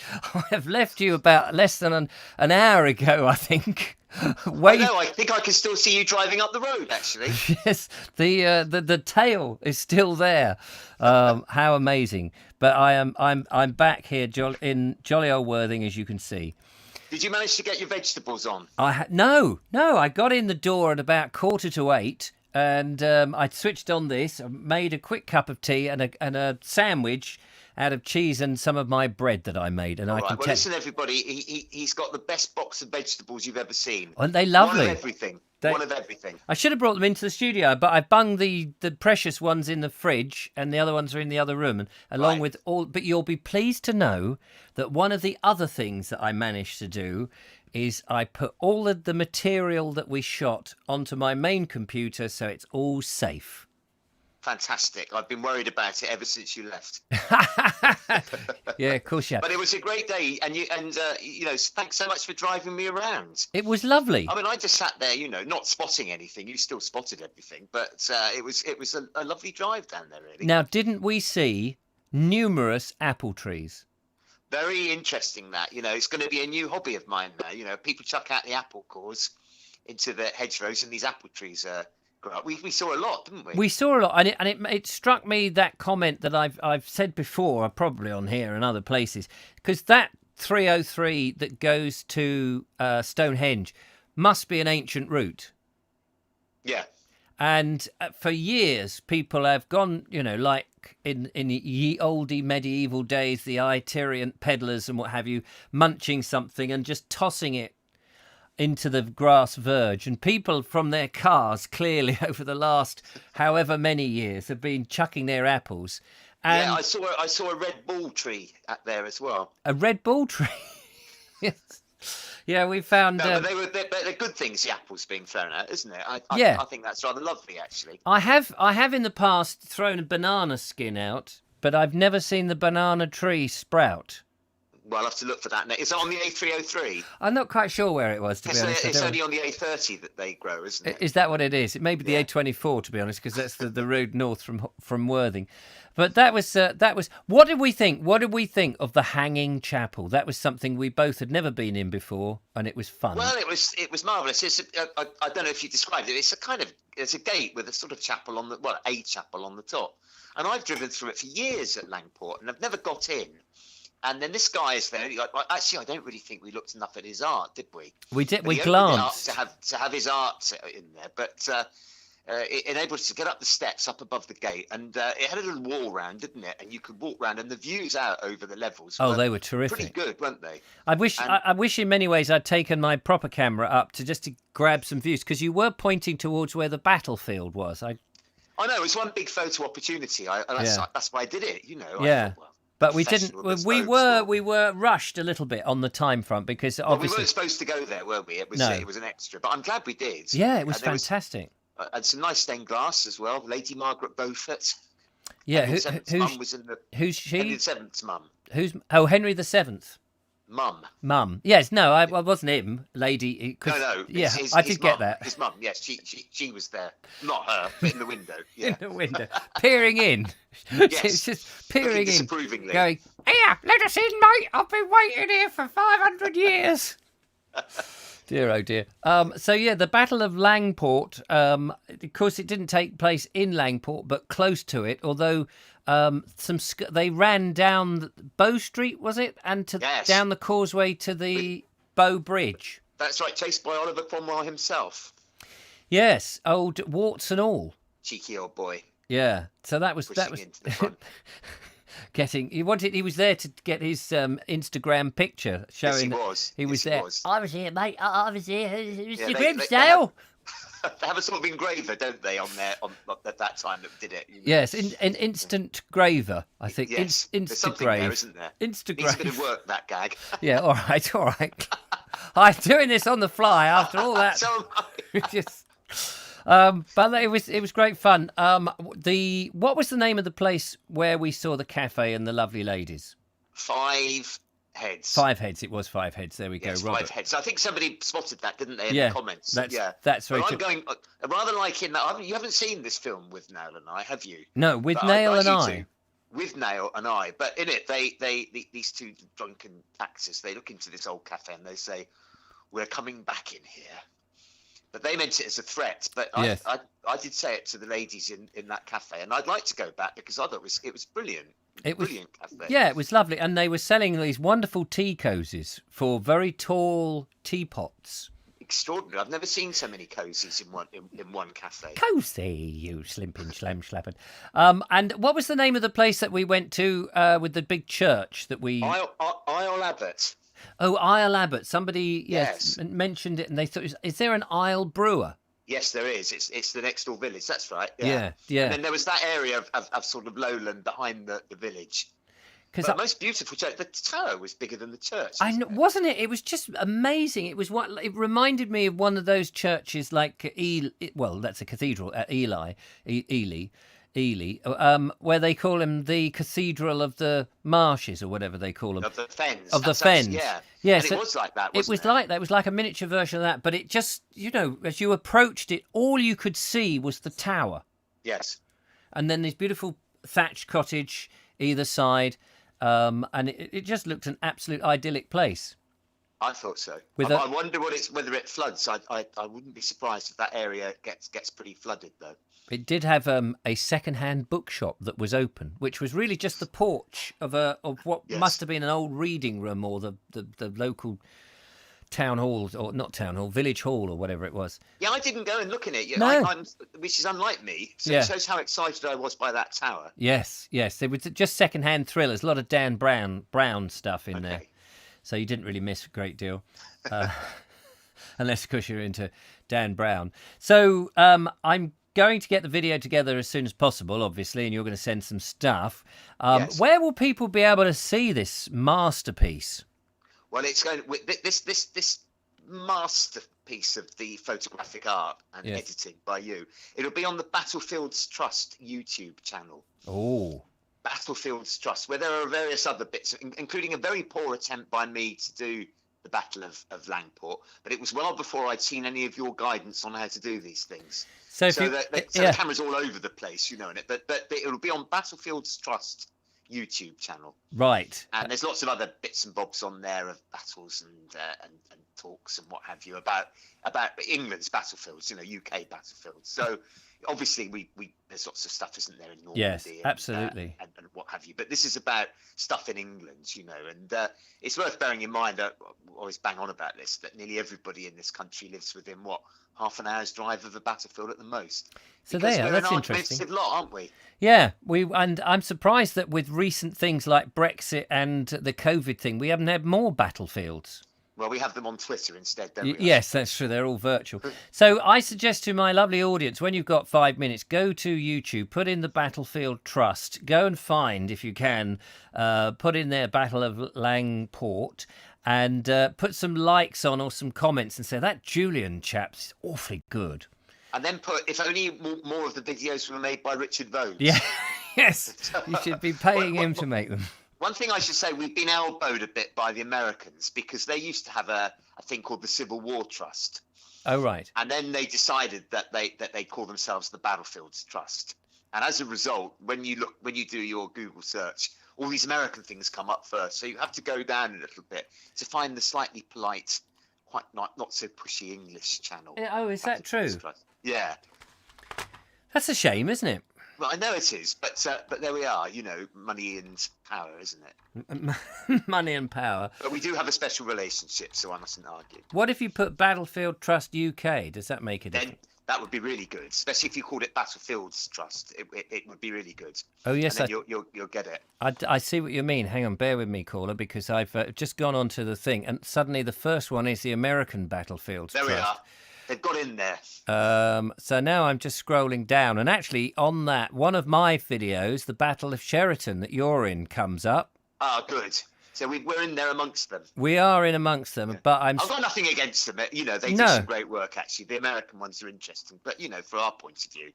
have left you about less than an hour ago, I think. I think I can still see you driving up the road, actually. Yes, the tail is still there. How amazing! But I'm back here in jolly old Worthing, as you can see. Did you manage to get your vegetables on? No. I got in the door at about 7:45. And I switched on this, made a quick cup of tea and a sandwich out of cheese and some of my bread that I made. And Listen, everybody, he's got the best box of vegetables you've ever seen. Aren't they lovely? One of everything. One of everything. I should have brought them into the studio, but I bunged the precious ones in the fridge, and the other ones are in the other room, and along with all. But you'll be pleased to know that one of the other things that I managed to do is I put all of the material that we shot onto my main computer, so it's all safe. Fantastic. I've been worried about it ever since you left. Yeah, of course, yeah. But it was a great day, and thanks so much for driving me around. It was lovely. I mean, I just sat there, not spotting anything. You still spotted everything, but it was a lovely drive down there, really. Now, didn't we see numerous apple trees? Very interesting that, it's going to be a new hobby of mine now. People chuck out the apple cores into the hedgerows and these apple trees grow up. We saw a lot, didn't we? We saw a lot, and it struck me, that comment that I've said before, probably on here and other places, because that 303 that goes to Stonehenge must be an ancient route. Yeah. And for years, people have gone, like in ye olde medieval days, the itinerant peddlers and what have you, munching something and just tossing it into the grass verge. And people from their cars, clearly over the last however many years, have been chucking their apples. And yeah, I saw a red ball tree out there as well. A red ball tree? Yes. Yeah, we found. No, but they're good things. The apples being thrown out, isn't it? I think that's rather lovely, actually. I have in the past thrown a banana skin out, but I've never seen the banana tree sprout. Well, I'll have to look for that. Is it on the A303? I'm not quite sure where it was, to be honest. It's only on the A30 that they grow, isn't it? Is that what it is? It may be the A24, to be honest, because that's the road north from Worthing. But that was. What did we think? What did we think of the Hanging Chapel? That was something we both had never been in before, and it was fun. Well, it was marvellous. I don't know if you described it. It's a gate with a sort of chapel a chapel on the top. And I've driven through it for years at Langport, and I've never got in. And then this guy is there. Actually, I don't really think we looked enough at his art, did we? We did. We glanced to have his art in there, but it enabled us to get up the steps up above the gate, and it had a little wall round, didn't it? And you could walk round, and the views out over the levels. They were terrific. Pretty good, weren't they? I wish in many ways I'd taken my proper camera up to grab some views, because you were pointing towards where the battlefield was. I know, it was one big photo opportunity. That's why I did it. Yeah. I thought, but we didn't. We were rushed a little bit on the time front, because obviously we weren't supposed to go there, were we? It was an extra, but I'm glad we did. Yeah, it was fantastic. And some nice stained glass as well. Lady Margaret Beaufort. Yeah, who's she? Henry VII's mum. Henry VII. Mum. Yes, no, I wasn't him, lady. No. Yeah, I did get that. His mum, yes, she was there. Not her, but in the window. Yeah. In the window, peering in. Yes. It's just peering in, disapprovingly. going, "Here, let us in, mate. I've been waiting here for 500 years." Dear, oh dear. So yeah, the Battle of Langport. Of course, it didn't take place in Langport, but close to it. Although they ran down Bow Street, was it, and down the causeway to the Bow Bridge. That's right, chased by Oliver Cromwell himself. Yes, old warts and all. Cheeky old boy. Yeah. So that was into the front. He was there to get his Instagram picture showing he was there. I was here, mate. I was here. Mr. Grimsdale. They have a sort of engraver, don't they, on at that time that did it? Yes, an instant graver, I think. Yes, there's something there, isn't there? Instagrave. He's going to work that gag. Yeah, all right. I'm doing this on the fly after all that. So am I. Just, but it was great fun. What was the name of the place where we saw the cafe and the lovely ladies? 5 Heads. 5 Heads. It was 5 Heads. There we go. Yes, Robert. 5 Heads. I think somebody spotted that, didn't they, in Yeah, the comments? that's very Well, true. I'm going rather like in that. You haven't seen this film with Nail and I, have you? No, with But Nail I'd and like you I. to. With Nail and I, but in it, these two drunken actors, they look into this old cafe and they say, "We're coming back in here." But they meant it as a threat. But Yes. I did say it to the ladies in that cafe, and I'd like to go back because I thought it was brilliant. It was Brilliant cafe. Yeah, it was lovely, and they were selling these wonderful tea cozies for very tall teapots. Extraordinary. I've never seen so many cozies in one cafe. Cozy, you slimping schlam schlapping. And what was the name of the place that we went to with the big church that we? Isle Abbot. Oh, Isle Abbot. Somebody Yes. mentioned it, and they thought, is there an Isle Brewer? Yes, there is. It's the next door village. That's right. Yeah. And then there was that area of sort of lowland behind the village. Because the most beautiful church. The tower was bigger than the church. I know, wasn't it? It was just amazing. It was it reminded me of one of those churches like that's a cathedral at Ely, where they call him the Cathedral of the Marshes or whatever they call them. Of the Fens. Of the Fens. Yeah. Yes, And it was like that, It was like that. It was like a miniature version of that. But it just, as you approached it, all you could see was the tower. Yes. And then this beautiful thatched cottage either side. And it just looked an absolute idyllic place. I thought so. With I wonder whether it floods. I wouldn't be surprised if that area gets pretty flooded though. It did have a second-hand bookshop that was open, which was really just the porch of what must have been an old reading room or the local town hall, or not town hall, village hall or whatever it was. Yeah, I didn't go and look in it. No. Which is unlike me. So Yeah. it shows how excited I was by that tower. Yes. There was just second-hand thrillers, a lot of Dan Brown stuff in there. Okay. So you didn't really miss a great deal. Unless, of course, you're into Dan Brown. So I'm going to get the video together as soon as possible, obviously, and you're going to send some stuff. Yes. Where will people be able to see this masterpiece? Well, it's going this masterpiece of the photographic art and Yes. editing by you. It'll be on the Battlefields Trust YouTube channel. Oh, Battlefields Trust, where there are various other bits, including a very poor attempt by me to do the Battle of Langport. But it was well before I'd seen any of your guidance on how to do these things. so The camera's all over the place, in it. But it'll be on Battlefields Trust YouTube channel. right. And there's lots of other bits and bobs on there of battles and talks and what have you about England's battlefields, UK battlefields. So obviously we there's lots of stuff, isn't there, in Normandy? Yes, and, absolutely. and what have you. But this is about stuff in England, and it's worth bearing in mind. I always bang on about this, that nearly everybody in this country lives within half an hour's drive of a battlefield at the most. So Because there, we're that's an interesting. argumentative lot, aren't we? Yeah, and I'm surprised that with recent things like Brexit and the COVID thing, we haven't had more battlefields. Well, we have them on Twitter instead, don't we? Yes, that's true. They're all virtual. So I suggest to my lovely audience, when you've got 5 minutes, go to YouTube, put in the Battlefield Trust, go and find, if you can, put in there Battle of Langport, and put some likes on or some comments and say, that Julian chap's awfully good. And then put, if only more of the videos were made by Richard Vobes. Yeah, yes. You should be paying him to make them. One thing I should say, we've been elbowed a bit by the Americans because they used to have a thing called the Civil War Trust. Oh, right. And then they decided that they call themselves the Battlefields Trust. And as a result, when you do your Google search, all these American things come up first. So you have to go down a little bit to find the slightly polite, quite not so pushy English channel. Oh, is that true? Trust. Yeah. That's a shame, isn't it? Well, I know it is, but there we are. Money and power, isn't it? Money and power. But we do have a special relationship, so I mustn't argue. What if you put Battlefield Trust UK? Does that make a difference? Then that would be really good, especially if you called it Battlefields Trust. It would be really good. Oh, yes. And then you'll get it. I see what you mean. Hang on, bear with me, caller, because I've just gone on to the thing, and suddenly the first one is the American Battlefields There Trust. we are. They've got in there. So now I'm just scrolling down, and actually on that, one of my videos, the Battle of Sheraton that you're in, comes up. Ah, good. So we're in there amongst them. We are in amongst them, but I've got nothing against them. You know, they do some great work, actually. The American ones are interesting. But, you know, for our point of view,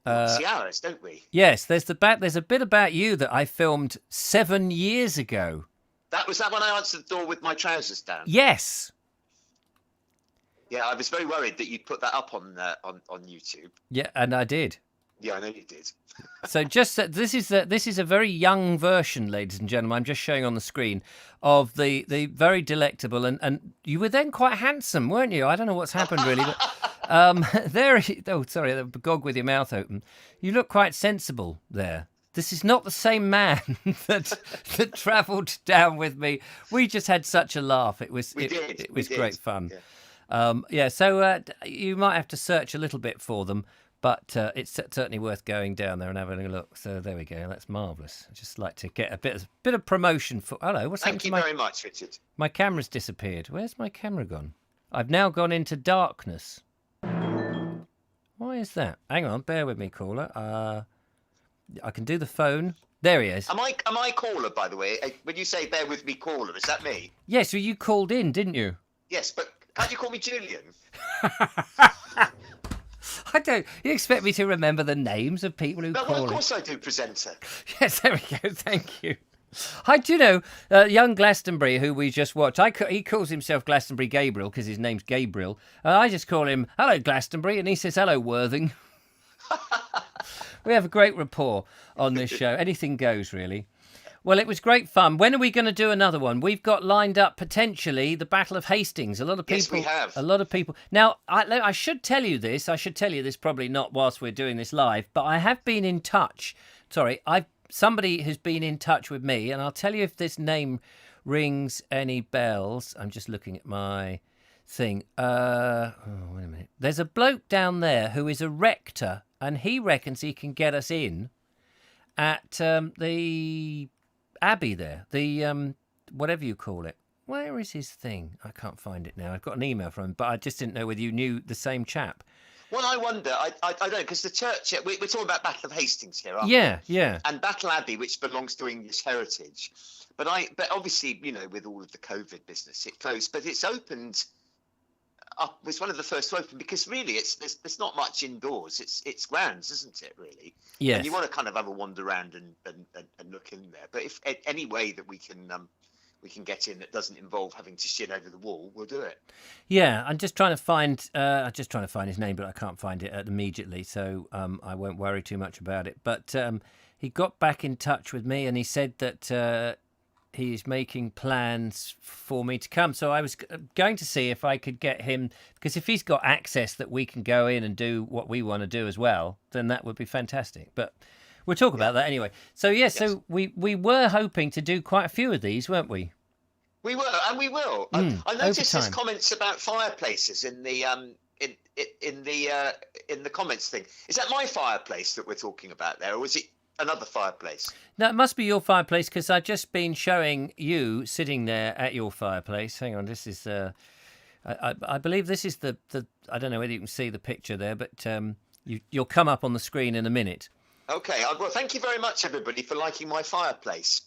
we see ours, don't we? Yes, there's a bit about you that I filmed 7 years ago. Was that when I answered the door with my trousers down? Yes. Yeah, I was very worried that you'd put that up on YouTube. Yeah, and I did. Yeah, I know you did. So just this is a very young version, ladies and gentlemen. I'm just showing on the screen of the very delectable and you were then quite handsome, weren't you? I don't know what's happened really, but sorry, the gog with your mouth open. You look quite sensible there. This is not the same man that travelled down with me. We just had such a laugh. It was great fun. Yeah. So you might have to search a little bit for them. But it's certainly worth going down there and having a look. So there we go. That's marvellous. I'd just like to get a bit of promotion for... Hello, what's happened to Thank you very much, Richard. My camera's disappeared. Where's my camera gone? I've now gone into darkness. Why is that? Hang on, bear with me, caller. I can do the phone. There he is. Am I caller, by the way? When you say bear with me, caller, is that me? Yes, well, you called in, didn't you? Yes, but can't you call me Julian? I don't. You expect me to remember the names of people who call in? Well, of course I do, presenter. Yes, there we go. Thank you. I do know young Glastonbury, who we just watched. He calls himself Glastonbury Gabriel because his name's Gabriel. I just call him "Hello, Glastonbury," and he says "Hello, Worthing." We have a great rapport on this show. Anything goes, really. Well, it was great fun. When are we going to do another one? We've got lined up potentially the Battle of Hastings. A lot of people. Yes, we have. A lot of people. Now, I should tell you this. I should tell you this probably not whilst we're doing this live, but I have been in touch. Sorry, somebody has been in touch with me, and I'll tell you if this name rings any bells. I'm just looking at my thing. Wait a minute. There's a bloke down there who is a rector, and he reckons he can get us in at the Abbey there, the whatever you call it. Where is his thing? I can't find it now. I've got an email from him, but I just didn't know whether you knew the same chap. Well, I wonder. I don't, because the church. We're talking about Battle of Hastings here, aren't we? Yeah. And Battle Abbey, which belongs to English heritage, but obviously, you know, with all of the COVID business, it closed. But it's opened up. It's one of the first to open because really, there's not much indoors. It's grounds, isn't it? Really. Yes. And you want to kind of have a wander around and look in there. But if any way that we can get in that doesn't involve having to shit over the wall, we'll do it. Yeah, I'm just trying to find his name, but I can't find it immediately, so I won't worry too much about it. But he got back in touch with me, and he said that he's making plans for me to come. So I was going to see if I could get him, because if he's got access that we can go in and do what we want to do as well, then that would be fantastic. But we'll talk about that anyway. So, yes. So we were hoping to do quite a few of these, weren't we? We were, and we will. I noticed there's comments about fireplaces in the in the comments thing. Is that my fireplace that we're talking about there, or is it another fireplace? No, it must be your fireplace, because I've just been showing you sitting there at your fireplace. Hang on, this is I believe this is the I don't know whether you can see the picture there, but you'll come up on the screen in a minute. Okay, well, thank you very much, everybody, for liking my fireplace.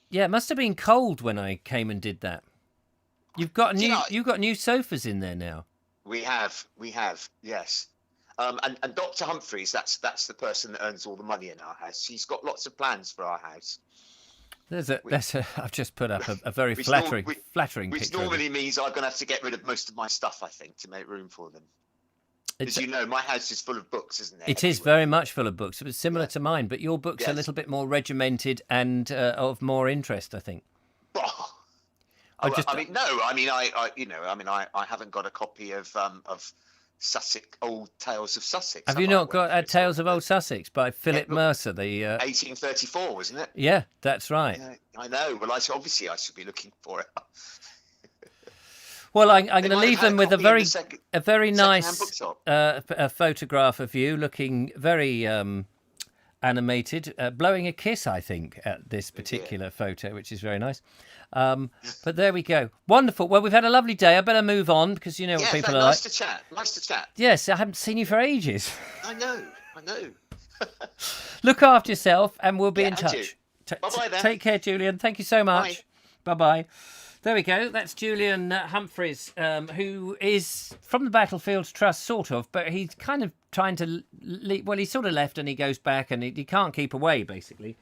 Yeah, it must have been cold when I came and did that. You've got new sofas in there now. We have, yes. And Dr. Humphries, that's the person that earns all the money in our house. She's got lots of plans for our house. I've just put up a very flattering picture. Which normally means I'm going to have to get rid of most of my stuff, I think, to make room for them. As you know, my house is full of books, isn't it? It is very much full of books. It was similar to mine, but your books are a little bit more regimented and of more interest, I think. I haven't got a copy of Sussex, Old Tales of Sussex. Have you not got Tales of Old Sussex by Philip Mercer? The 1834, wasn't it? Yeah, that's right. Yeah, I know. Well, I should be looking for it. Well, I'm going to leave them with a very nice photograph of you looking very animated, blowing a kiss, I think, at this particular photo, which is very nice. But there we go. Wonderful. Well, we've had a lovely day. I better move on because you know what people are like. Nice to chat. Yes, I haven't seen you for ages. I know. Look after yourself and we'll be in touch. Bye-bye then. Take care, Julian. Thank you so much. Bye. Bye-bye. There we go. That's Julian Humphries, who is from the Battlefields Trust, sort of, but he's kind of trying to leave. Well, he sort of left and he goes back and he can't keep away, basically,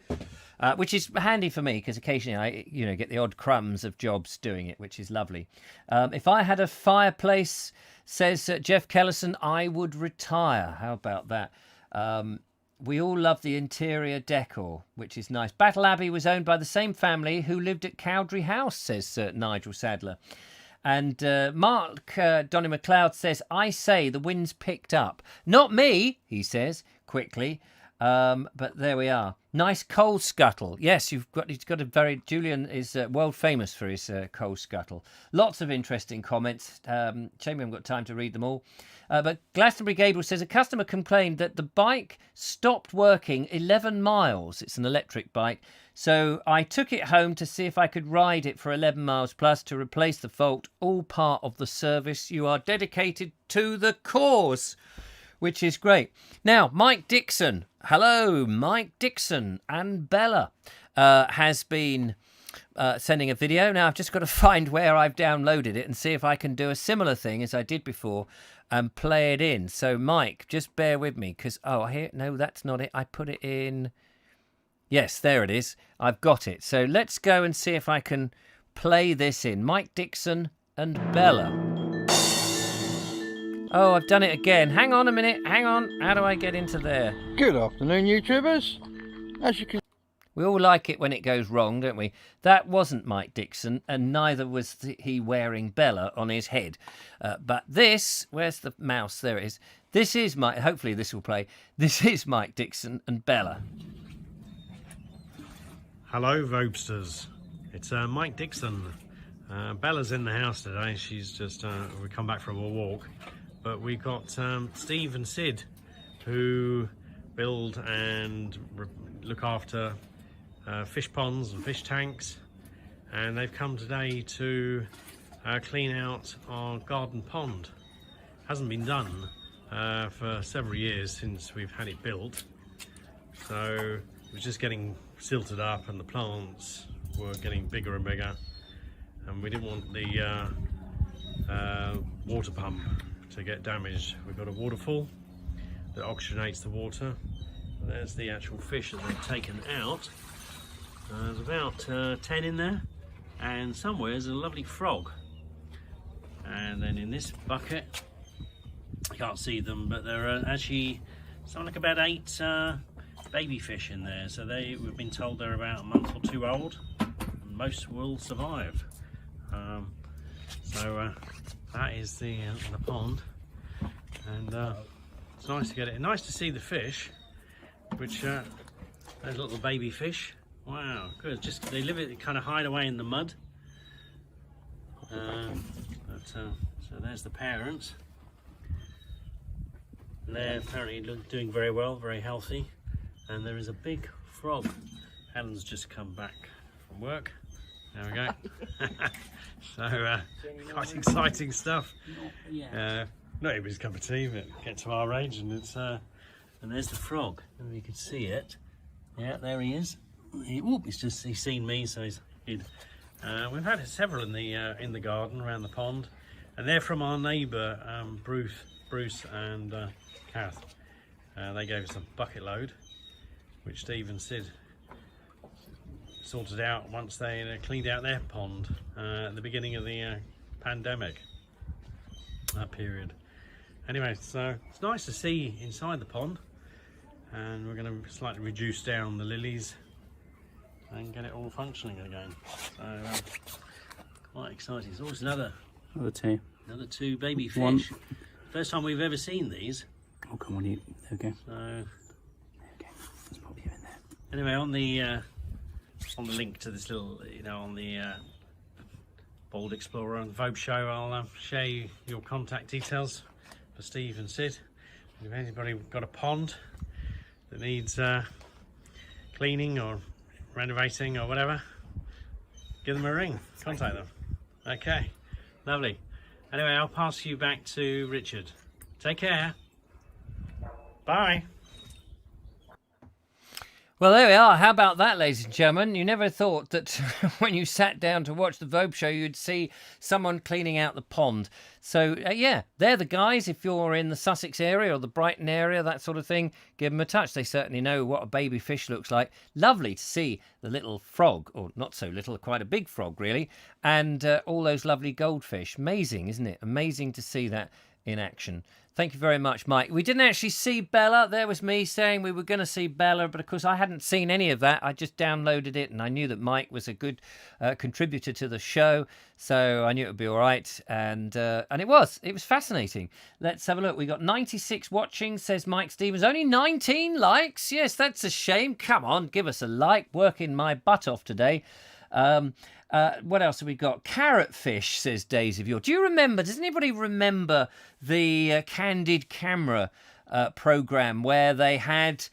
which is handy for me because occasionally I, get the odd crumbs of jobs doing it, which is lovely. If I had a fireplace, says Jeff Kellison, I would retire. How about that? We all love the interior decor, which is nice. Battle Abbey was owned by the same family who lived at Cowdray House, says Nigel Sadler. And Mark Donny McLeod says, I say the wind's picked up. Not me, he says, quickly. But there we are. Nice coal scuttle. Yes, he's got a very... Julian is world famous for his coal scuttle. Lots of interesting comments. Shame we haven't got time to read them all. But Glastonbury Gabriel says, a customer complained that the bike stopped working 11 miles. It's an electric bike. So I took it home to see if I could ride it for 11 miles plus to replace the fault. All part of the service. You are dedicated to the cause, which is great. Now, Mike Dixon. Hello, Mike Dixon and Bella has been sending a video. Now, I've just got to find where I've downloaded it and see if I can do a similar thing as I did before and play it in. So, Mike, just bear with me because, no, that's not it. I put it in. Yes, there it is. I've got it. So let's go and see if I can play this in. Mike Dixon and Bella. Oh, I've done it again. Hang on a minute. Hang on. How do I get into there? Good afternoon, YouTubers. As you can... We all like it when it goes wrong, don't we? That wasn't Mike Dixon, and neither was he wearing Bella on his head. But this... Where's the mouse? There it is. This is Mike... Hopefully this will play. This is Mike Dixon and Bella. Hello, Vobesters. It's Mike Dixon. Bella's in the house today. She's just... we come back from a walk. But we got Steve and Sid, who build and look after fish ponds and fish tanks, and they've come today to clean out our garden pond. Hasn't been done for several years since we've had it built, so it was just getting silted up and the plants were getting bigger and bigger, and we didn't want the water pump to get damaged. We've got a waterfall that oxygenates the water. There's the actual fish that they've taken out. There's about 10 in there, and somewhere there's a lovely frog. And then in this bucket, I can't see them, but there are actually something like about 8 baby fish in there. So we've been told they're about a month or 2 old, and most will survive. That is the pond, and it's nice to get it. Nice to see the fish, which those little baby fish. Wow, good. Just they kind of hide away in the mud. So there's the parents. They're apparently doing very well, very healthy, and there is a big frog. Helen's just come back from work. There we go. So, quite exciting stuff. Not everybody's cup of tea, but get to our age, and it's and there's the frog. And you can see it. Yeah, there he is. He's seen me, so he's hid. We've had several in the garden around the pond, and they're from our neighbour Bruce and Kath. They gave us a bucket load, which Steve and Sid sorted out once they cleaned out their pond at the beginning of the pandemic period. Anyway, so it's nice to see inside the pond, and we're going to slightly reduce down the lilies and get it all functioning again. So quite exciting. There's always another two baby fish. One. First time we've ever seen these. Oh, come on, you. Okay. So Okay, let's pop you in there. anyway, on the link to this little, on the Bald Explorer and Vobes show, I'll share your contact details for Steve and Sid. If anybody got a pond that needs cleaning or renovating or whatever, give them a ring, contact them. Okay, lovely. Anyway, I'll pass you back to Richard. Take care. Bye. Well, there we are. How about that, ladies and gentlemen? You never thought that when you sat down to watch the Vobes show, you'd see someone cleaning out the pond. So, yeah, they're the guys. If you're in the Sussex area or the Brighton area, that sort of thing, give them a touch. They certainly know what a baby fish looks like. Lovely to see the little frog, or not so little, quite a big frog, really, and all those lovely goldfish. Amazing, isn't it? Amazing to see that in action. Thank you very much, Mike. We didn't actually see Bella. There was me saying we were going to see Bella, but of course I hadn't seen any of that. I just downloaded it, and I knew that Mike was a good contributor to the show, so I knew it would be all right, and it was. It was fascinating. Let's have a look. We got 96 watching, says Mike Stevens. Only 19 likes. Yes, that's a shame. Come on, give us a like. Working my butt off today. What else have we got? Carrot fish, says Days of Yore. Do you remember, does anybody remember the Candid Camera programme where they had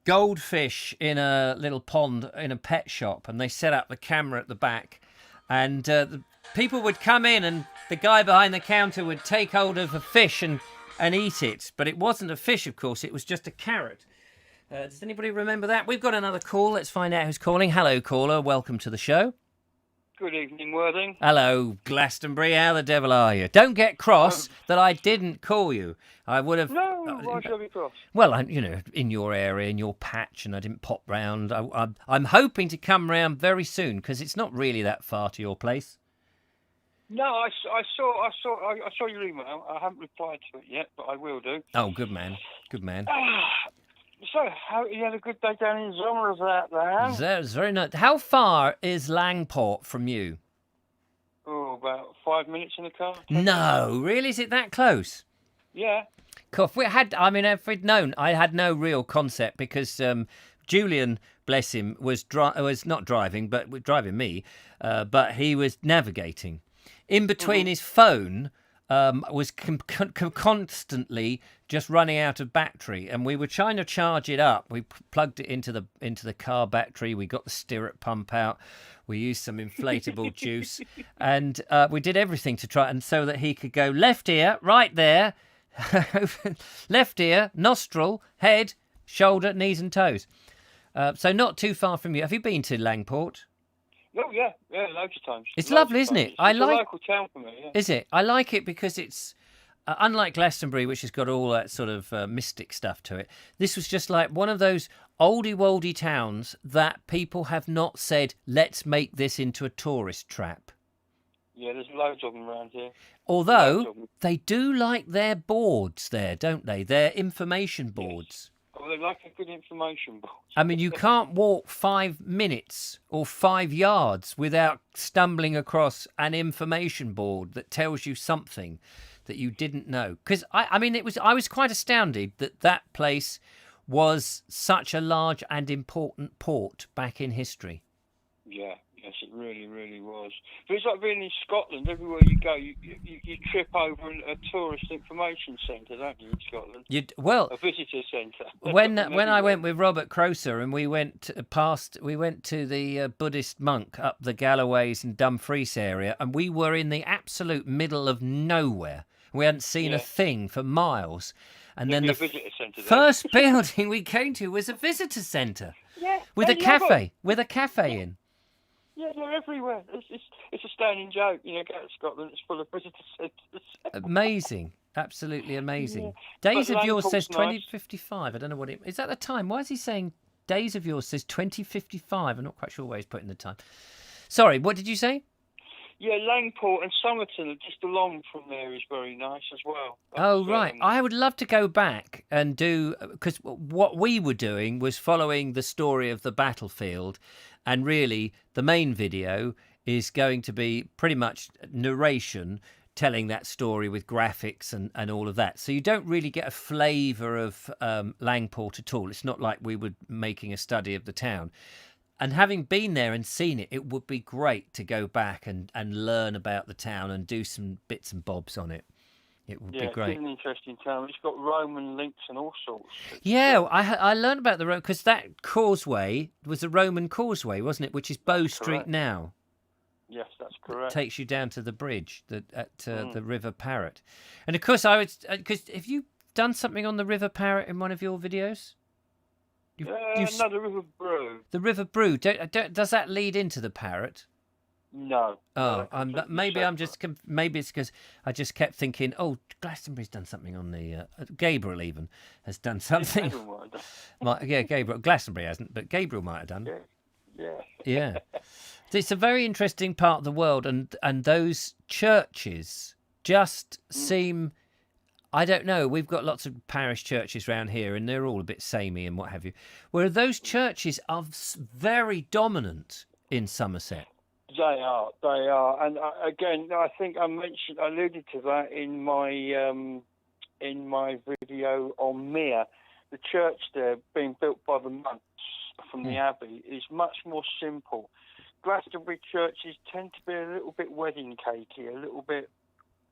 goldfish in a little pond in a pet shop, and they set up the camera at the back, and the people would come in and the guy behind the counter would take hold of a fish and eat it. But it wasn't a fish, of course, it was just a carrot. Does anybody remember that? We've got another call. Let's find out who's calling. Hello, caller. Welcome to the show. Good evening, Worthing. Hello, Glastonbury. How the devil are you? Don't get cross that I didn't call you. I would have... No, why should I be cross? Well, in your area, in your patch, and I didn't pop round. I'm hoping to come round very soon, because it's not really that far to your place. No, I saw your email. I haven't replied to it yet, but I will do. Oh, good man. Good man. So, you had a good day down in Zommer, That was very nice. How far is Langport from you? Oh, about 5 minutes in the car. No, really? Is it that close? Yeah. If we'd known, I had no real concept, because Julian, bless him, was not driving, but driving me, but he was navigating. In between his phone was constantly just running out of battery, and we were trying to charge it up. We plugged it into the car battery. We got the stirrup pump out. We used some inflatable juice, and we did everything to try, and so that he could go left ear, right there, left ear, nostril, head, shoulder, knees and toes. So not too far from you. Have you been to Langport? Oh, yeah, loads of times. It's lovely, isn't it? It's a local town for me, yeah. Is it? I like it because it's, unlike Glastonbury, which has got all that sort of mystic stuff to it, this was just like one of those oldie-woldy towns that people have not said, let's make this into a tourist trap. Yeah, there's loads of them around here. Although, they do like their boards there, don't they? Their information boards. Yes. Oh, they like a good information board. I mean, you can't walk 5 minutes or 5 yards without stumbling across an information board that tells you something that you didn't know. Because I was quite astounded that place was such a large and important port back in history. Yeah. Yes, it really, really was. But it's like being in Scotland. Everywhere you go, you trip over a tourist information centre, don't you, in Scotland? A visitor centre. When I went with Robert Croser and we went to the Buddhist monk up the Galloways and Dumfries area, and we were in the absolute middle of nowhere. We hadn't seen a thing for miles. And then the first building we came to was a visitor centre. Yeah. With a cafe in. Yeah, they're everywhere. It's a standing joke. Go to Scotland, it's full of visitor centres. Amazing. Absolutely amazing. Yeah. Days of Yours says 2055. I don't know what it is. That the time? Why is he saying Days of Yours says 2055? I'm not quite sure why he's putting the time. Sorry, what did you say? Yeah, Langport and Somerton, just along from there, is very nice as well. Right. I would love to go back and do, because what we were doing was following the story of the battlefield, and really the main video is going to be pretty much narration telling that story with graphics and all of that. So you don't really get a flavour of Langport at all. It's not like we were making a study of the town. And having been there and seen it, it would be great to go back and learn about the town and do some bits and bobs on it. It would be great. It's an interesting town. It's got Roman links and all sorts. Yeah, I learned about the road because that causeway was a Roman causeway, wasn't it? Which is Bow Street now. Yes, that's correct. It takes you down to the bridge at the River Parrot. And of course, have you done something on the River Parrot in one of your videos? No, the River Brew. The River Brew. Does that lead into the Parrot? No. Oh, maybe it's because I just kept thinking, oh, Glastonbury's done something on the Gabriel even has done something. Gabriel. Glastonbury hasn't, but Gabriel might have done. Yeah. It's a very interesting part of the world, and those churches just seem. I don't know. We've got lots of parish churches around here, and they're all a bit samey and what have you. Where those churches are very dominant in Somerset. They are, and again, I think I alluded to that in my video on Mere. The church there, being built by the monks from the abbey, is much more simple. Glastonbury churches tend to be a little bit wedding cakey, a little bit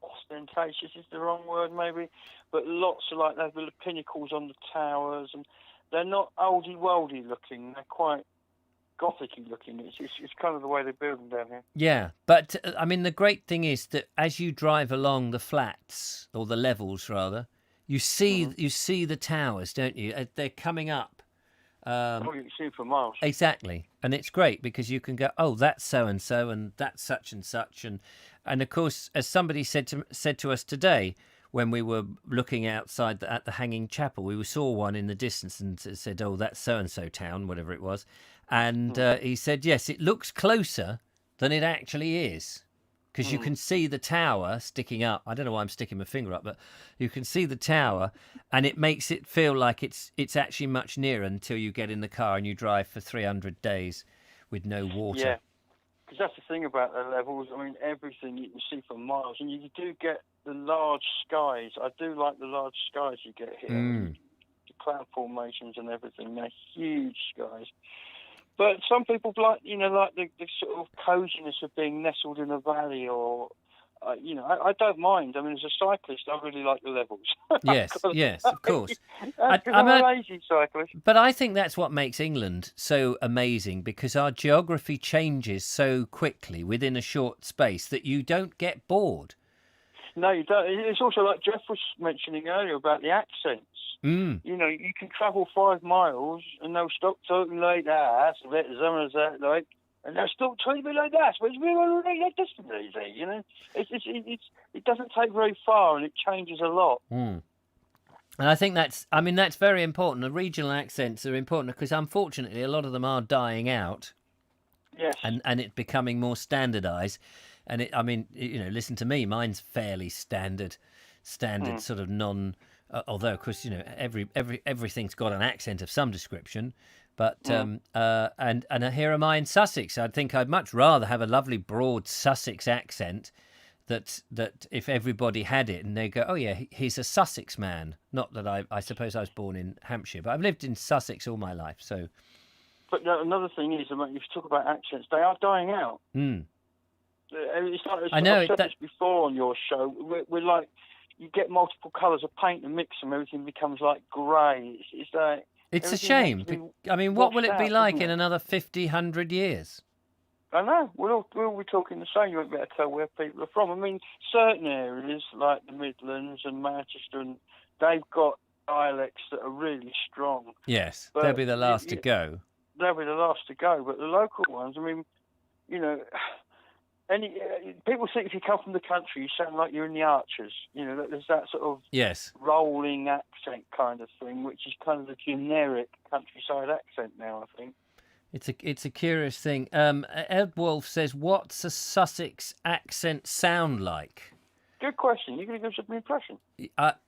ostentatious is the wrong word maybe, but lots of they have the pinnacles on the towers, and they're not oldie-worldy looking. They're quite Gothic-y looking. It's kind of the way they build them down here. Yeah, but I mean the great thing is that as you drive along the flats or the levels rather, you see the towers, don't you? They're coming up. You can see for miles. Exactly, and it's great because you can go, oh, that's so and so, and that's such and such, and of course, as somebody said to us today when we were looking outside at the Hanging Chapel, we saw one in the distance and said, oh, that's so and so town, whatever it was, and he said, yes, it looks closer than it actually is. Because you can see the tower sticking up. I don't know why I'm sticking my finger up, but you can see the tower, and it makes it feel like it's actually much nearer until you get in the car and you drive for 300 days with no water. Yeah, because that's the thing about the levels. I mean, everything you can see for miles, and you do get the large skies. I do like the large skies you get here. The cloud formations and everything. They're huge skies. But some people like the sort of coziness of being nestled in a valley, or I don't mind. I mean, as a cyclist, I really like the levels. Yes, of course. I'm a lazy cyclist. But I think that's what makes England so amazing, because our geography changes so quickly within a short space that you don't get bored. No, you don't. It's also like Jeff was mentioning earlier about the accents. You can travel 5 miles and they'll stop talking like that, and they'll stop talking like that. But it's really like distance, it doesn't take very far, and it changes a lot. And I think that's very important. The regional accents are important because, unfortunately, a lot of them are dying out. Yes. And it's becoming more standardised. And listen to me, mine's fairly standard sort of non. Although, of course, everything's got an accent of some description, but and here am I in Sussex. I think I'd much rather have a lovely broad Sussex accent that if everybody had it and they go, oh yeah, he's a Sussex man. Not that I suppose I was born in Hampshire, but I've lived in Sussex all my life. So, but another thing is, if you talk about accents, they are dying out. It's like, I know I've said this before on your show. We're like. You get multiple colours of paint and mix them, everything becomes like grey. It's a shame. I mean, what will it be like in another 50, 100 years? I know. We'll be talking the same. You won't be able to tell where people are from. I mean, certain areas like the Midlands and Manchester, and they've got dialects that are really strong. Yes, they'll be the last to go. They'll be the last to go. But the local ones, I mean, people think if you come from the country, you sound like you're in the Archers. There's that sort of rolling accent kind of thing, which is kind of the generic countryside accent now, I think. It's a curious thing. Ed Wolf says, what's a Sussex accent sound like? Good question. You're going to give us an impression.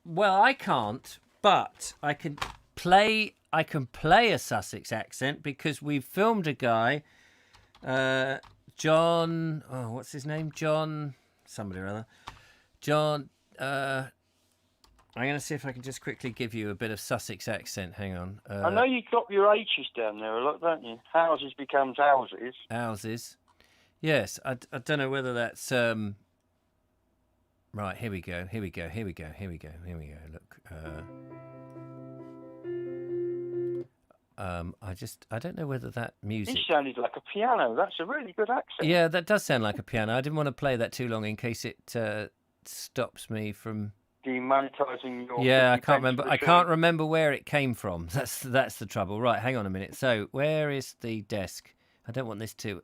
Well, I can't, but I can play a Sussex accent because we've filmed a guy... John, what's his name? John, somebody or other. John, I'm going to see if I can just quickly give you a bit of Sussex accent. Hang on. I know you got your H's down there a lot, don't you? Houses becomes houses. Houses. Yes, I don't know whether that's... Right, here we go. Look. I don't know whether that music... It sounded like a piano. That's a really good accent. Yeah, that does sound like a piano. I didn't want to play that too long in case it stops me from demonetising your. Yeah, I can't defence remember. I machine. can't remember where it came from. That's the trouble. Right, hang on a minute. So where is the desk? I don't want this to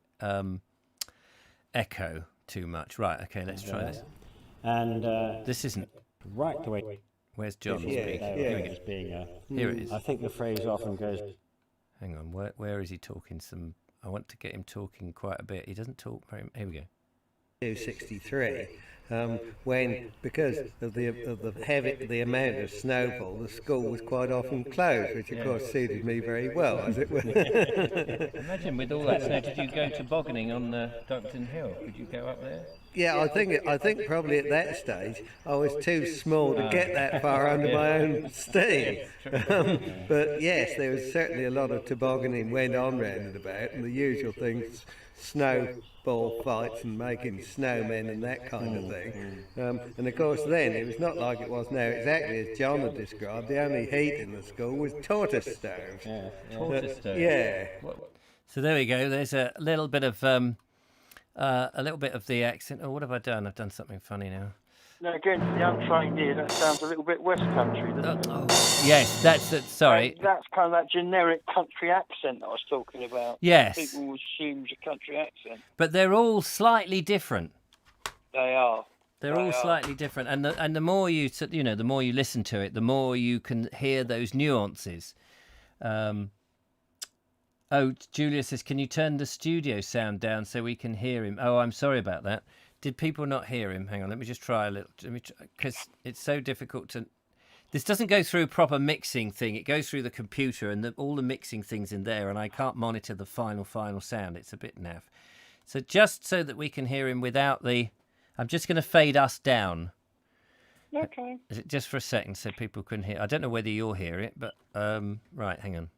echo too much. Right. Okay, let's try this. And This isn't. right the way Where's John speaking? there Here we as go. being Here it is. I think the phrase often goes. Hang on. Where is he talking? I want to get him talking quite a bit. He doesn't talk very. Here we go. 263, when because of the amount of snowfall, the school was quite often closed, which of course suited me very well, as it were. Imagine with all that snow, did you go tobogganing on Duncton Hill? Could you go up there? Yeah, I think probably at that stage I was too small to get that far under my own steam. But yes, there was certainly a lot of tobogganing went on round and about, and the usual things, snowball fights and making snowmen and that kind of thing. And of course then it was not like it was now, exactly as John had described. The only heat in the school was tortoise stoves. Tortoise stove. Yeah. So there we go. There's a little bit of the accent. Oh, what have I done? I've done something funny now. Now, again, to the untrained ear, that sounds a little bit West Country, doesn't it? Yes, that's it. Sorry. That's kind of that generic country accent that I was talking about. Yes. People assume it's a country accent. But they're all slightly different. They are. They're all slightly different, and the more the more you listen to it, the more you can hear those nuances. Oh, Julia says, can you turn the studio sound down so we can hear him? Oh, I'm sorry about that. Did people not hear him? Hang on, let me just try a little. Because it's so difficult to. This doesn't go through a proper mixing thing. It goes through the computer and all the mixing things in there, and I can't monitor the final sound. It's a bit naff. So just so that we can hear him without the. I'm just going to fade us down. Okay. Is it just for a second so people can hear? I don't know whether you'll hear it, but right, hang on.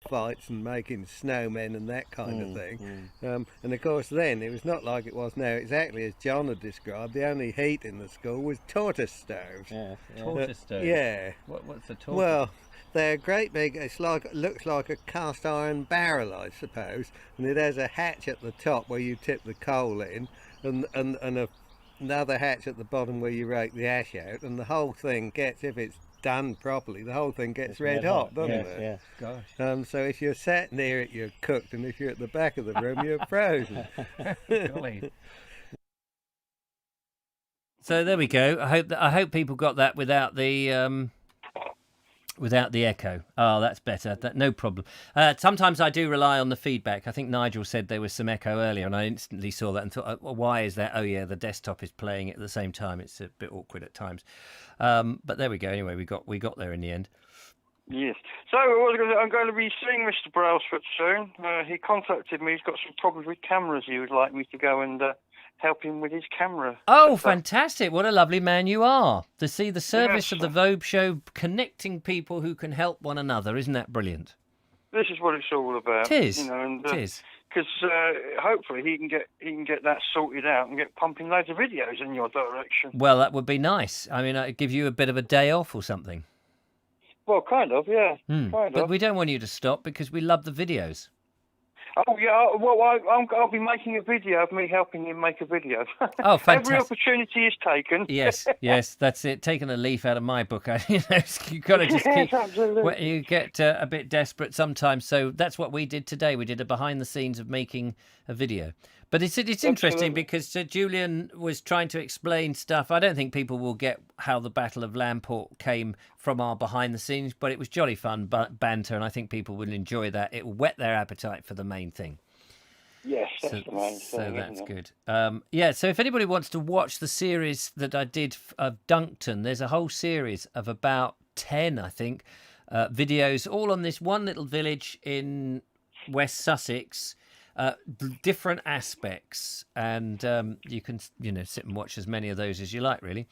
Fights and making snowmen and that kind of thing. And of course then it was not like it was now, exactly as John had described. The only heat in the school was tortoise stoves. Tortoise stoves? Yeah. What's the tortoise? Well, they're great big, looks like a cast iron barrel, I suppose, and it has a hatch at the top where you tip the coal in, and another hatch at the bottom where you rake the ash out, and the whole thing gets, if it's done properly, the whole thing gets red hot, doesn't it? Yes. Gosh. So if you're sat near it, you're cooked, and if you're at the back of the room, you're frozen. Golly. So there we go. I hope people got that without the echo. Oh, that's better. No problem. Sometimes I do rely on the feedback. I think Nigel said there was some echo earlier, and I instantly saw that and thought, why is that? Oh, yeah, the desktop is playing it at the same time. It's a bit awkward at times. But there we go. Anyway, we got there in the end. Yes. So I'm going to be seeing Mr. Brailsford soon. He contacted me. He's got some problems with cameras. He would like me to go and help him with his camera. Oh, fantastic. What a lovely man you are. To see the service of the Vobes show connecting people who can help one another. Isn't that brilliant? This is what it's all about. It is. It is. Because hopefully he can get that sorted out and get pumping loads of videos in your direction. Well, that would be nice. I mean, it'd give you a bit of a day off or something. Well, kind of, yeah. But we don't want you to stop because we love the videos. Oh, yeah. Well, I'll be making a video of me helping him make a video. Oh, fantastic. Every opportunity is taken. Yes, that's it. Taking a leaf out of my book. You've got to just keep... Well, you get a bit desperate sometimes. So that's what we did today. We did a behind the scenes of making a video. But it's interesting because Julian was trying to explain stuff. I don't think people will get how the Battle of Lamport came from our behind the scenes, but it was jolly fun banter, and I think people will enjoy that. It will whet their appetite for the main thing. Yes, that's the main thing. So that's good. So if anybody wants to watch the series that I did of Duncton, there's a whole series of about 10, I think, videos, all on this one little village in West Sussex. Different aspects, and you can sit and watch as many of those as you like, really.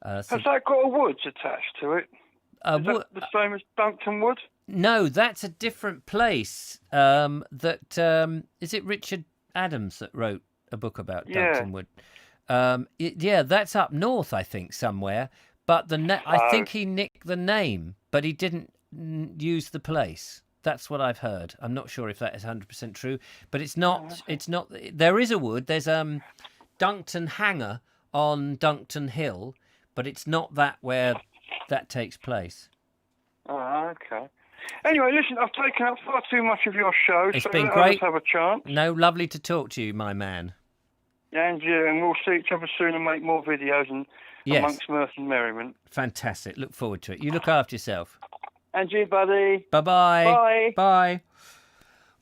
Has that got a woods attached to it? Is that the same as Duncton Wood? No, that's a different place. Is it Richard Adams that wrote a book about Duncton Wood? That's up north, I think, somewhere. But I think he nicked the name, but he didn't use the place. That's what I've heard. I'm not sure if that is 100% true, but it's not. It's not. There is a wood. There's Duncton Hanger on Duncton Hill, but it's not that where that takes place. Oh, okay. Anyway, listen, I've taken up far too much of your show. It's so been let great. others have a chance. No, lovely to talk to you, my man. And we'll see each other soon and make more videos and amongst mirth and merriment. Fantastic. Look forward to it. You look after yourself. And you, buddy. Bye-bye. Bye. Bye.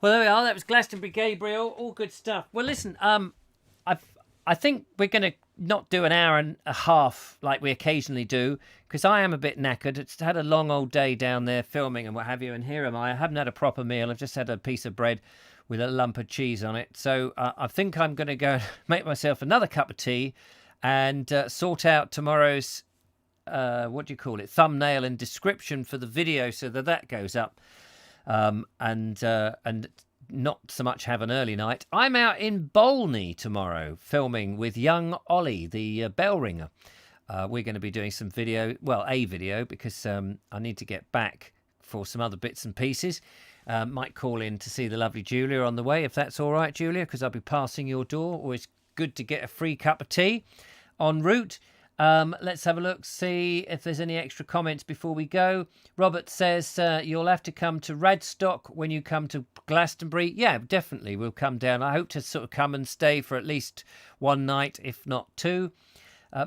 Well, there we are. That was Glastonbury Gabriel. All good stuff. Well, listen, I think we're going to not do an hour and a half like we occasionally do, because I am a bit knackered. It's had a long old day down there filming and what have you, and here am I. I haven't had a proper meal. I've just had a piece of bread with a lump of cheese on it. So I think I'm going to go make myself another cup of tea and sort out tomorrow's, thumbnail and description for the video so that goes up. And not so much have an early night. I'm out in Bolney tomorrow filming with young Ollie, the bell ringer. We're going to be doing some video, a video, because I need to get back for some other bits and pieces. Might call in to see the lovely Julia on the way, if that's all right, Julia, because I'll be passing your door. Always good to get a free cup of tea en route. Let's have a look, see if there's any extra comments before we go. Robert says you'll have to come to Radstock when you come to Glastonbury. Yeah, definitely, we'll come down. I hope to sort of come and stay for at least one night, if not two.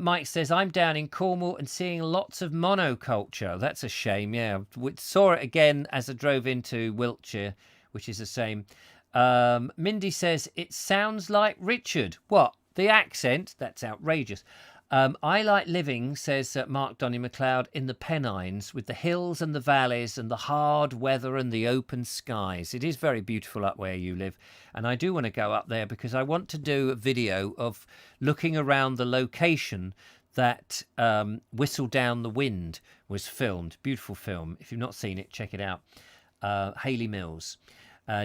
Mike says, I'm down in Cornwall and seeing lots of monoculture. That's a shame, yeah. We saw it again as I drove into Wiltshire, which is a shame. Mindy says, it sounds like Richard. What? The accent? That's outrageous. I like living, says Mark Donny MacLeod, in the Pennines with the hills and the valleys and the hard weather and the open skies. It is very beautiful up where you live. And I do want to go up there because I want to do a video of looking around the location that Whistle Down the Wind was filmed. Beautiful film. If you've not seen it, check it out. Hayley Mills.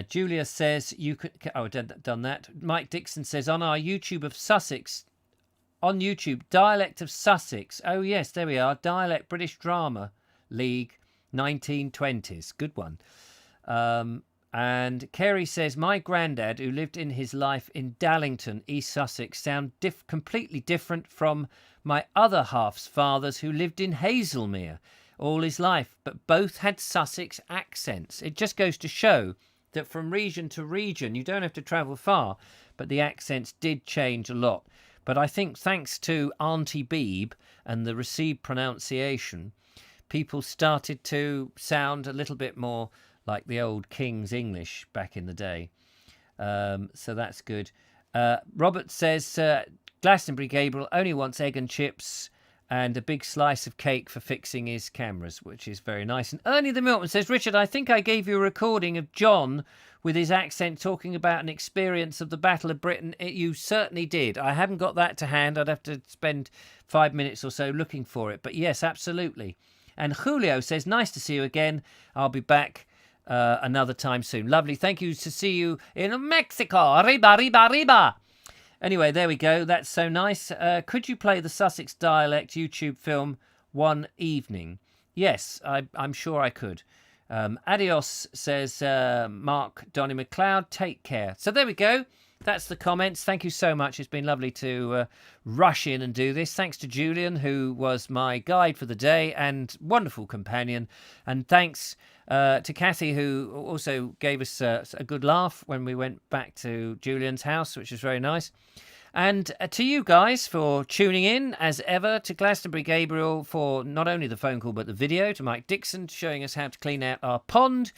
Julia says you could... Oh, done that. Mike Dixon says, on our YouTube of Sussex... On YouTube, Dialect of Sussex. Oh, yes, there we are. Dialect British Drama League 1920s. Good one. And Kerry says, my granddad, who lived in his life in Dallington, East Sussex, sound completely different from my other half's fathers who lived in Hazelmere all his life, but both had Sussex accents. It just goes to show that from region to region, you don't have to travel far, but the accents did change a lot. But I think thanks to Auntie Beeb and the received pronunciation, people started to sound a little bit more like the old King's English back in the day. So that's good. Robert says, Glastonbury Gabriel only wants egg and chips and a big slice of cake for fixing his cameras, which is very nice. And Ernie the Milkman says, Richard, I think I gave you a recording of John with his accent talking about an experience of the Battle of Britain. You certainly did. I haven't got that to hand. I'd have to spend 5 minutes or so looking for it. But yes, absolutely. And Julio says, nice to see you again. I'll be back another time soon. Lovely. Thank you to see you in Mexico. Arriba, arriba, arriba. Anyway, there we go. That's so nice. Could you play the Sussex Dialect YouTube film one evening? Yes, I'm sure I could. Adios, says Mark Donny MacLeod. Take care. So there we go. That's the comments. Thank you so much. It's been lovely to rush in and do this. Thanks to Julian, who was my guide for the day and wonderful companion. And thanks to Kathy, who also gave us a good laugh when we went back to Julian's house, which was very nice. And to you guys for tuning in, as ever, to Glastonbury Gabriel for not only the phone call but the video, to Mike Dixon showing us how to clean out our pond,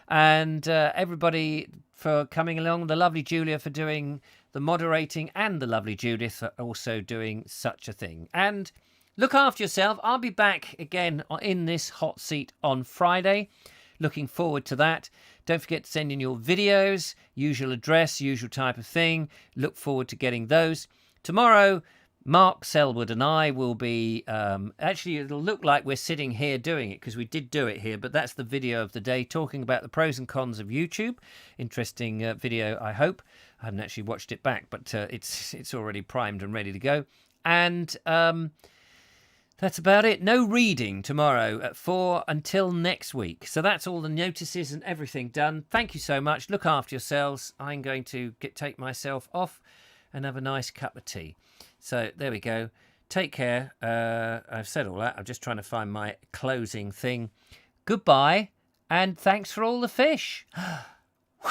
and everybody for coming along, the lovely Julia for doing the moderating, and the lovely Judith for also doing such a thing. And look after yourself. I'll be back again in this hot seat on Friday. Looking forward to that. Don't forget to send in your videos, usual address, usual type of thing. Look forward to getting those. Tomorrow, Mark Selwood and I will be... actually, it'll look like we're sitting here doing it because we did do it here, but that's the video of the day, talking about the pros and cons of YouTube. Interesting video, I hope. I haven't actually watched it back, but it's already primed and ready to go. And... that's about it. No reading tomorrow at 4 until next week. So that's all the notices and everything done. Thank you so much. Look after yourselves. I'm going to take myself off and have a nice cup of tea. So there we go. Take care. I've said all that. I'm just trying to find my closing thing. Goodbye, and thanks for all the fish. Whew.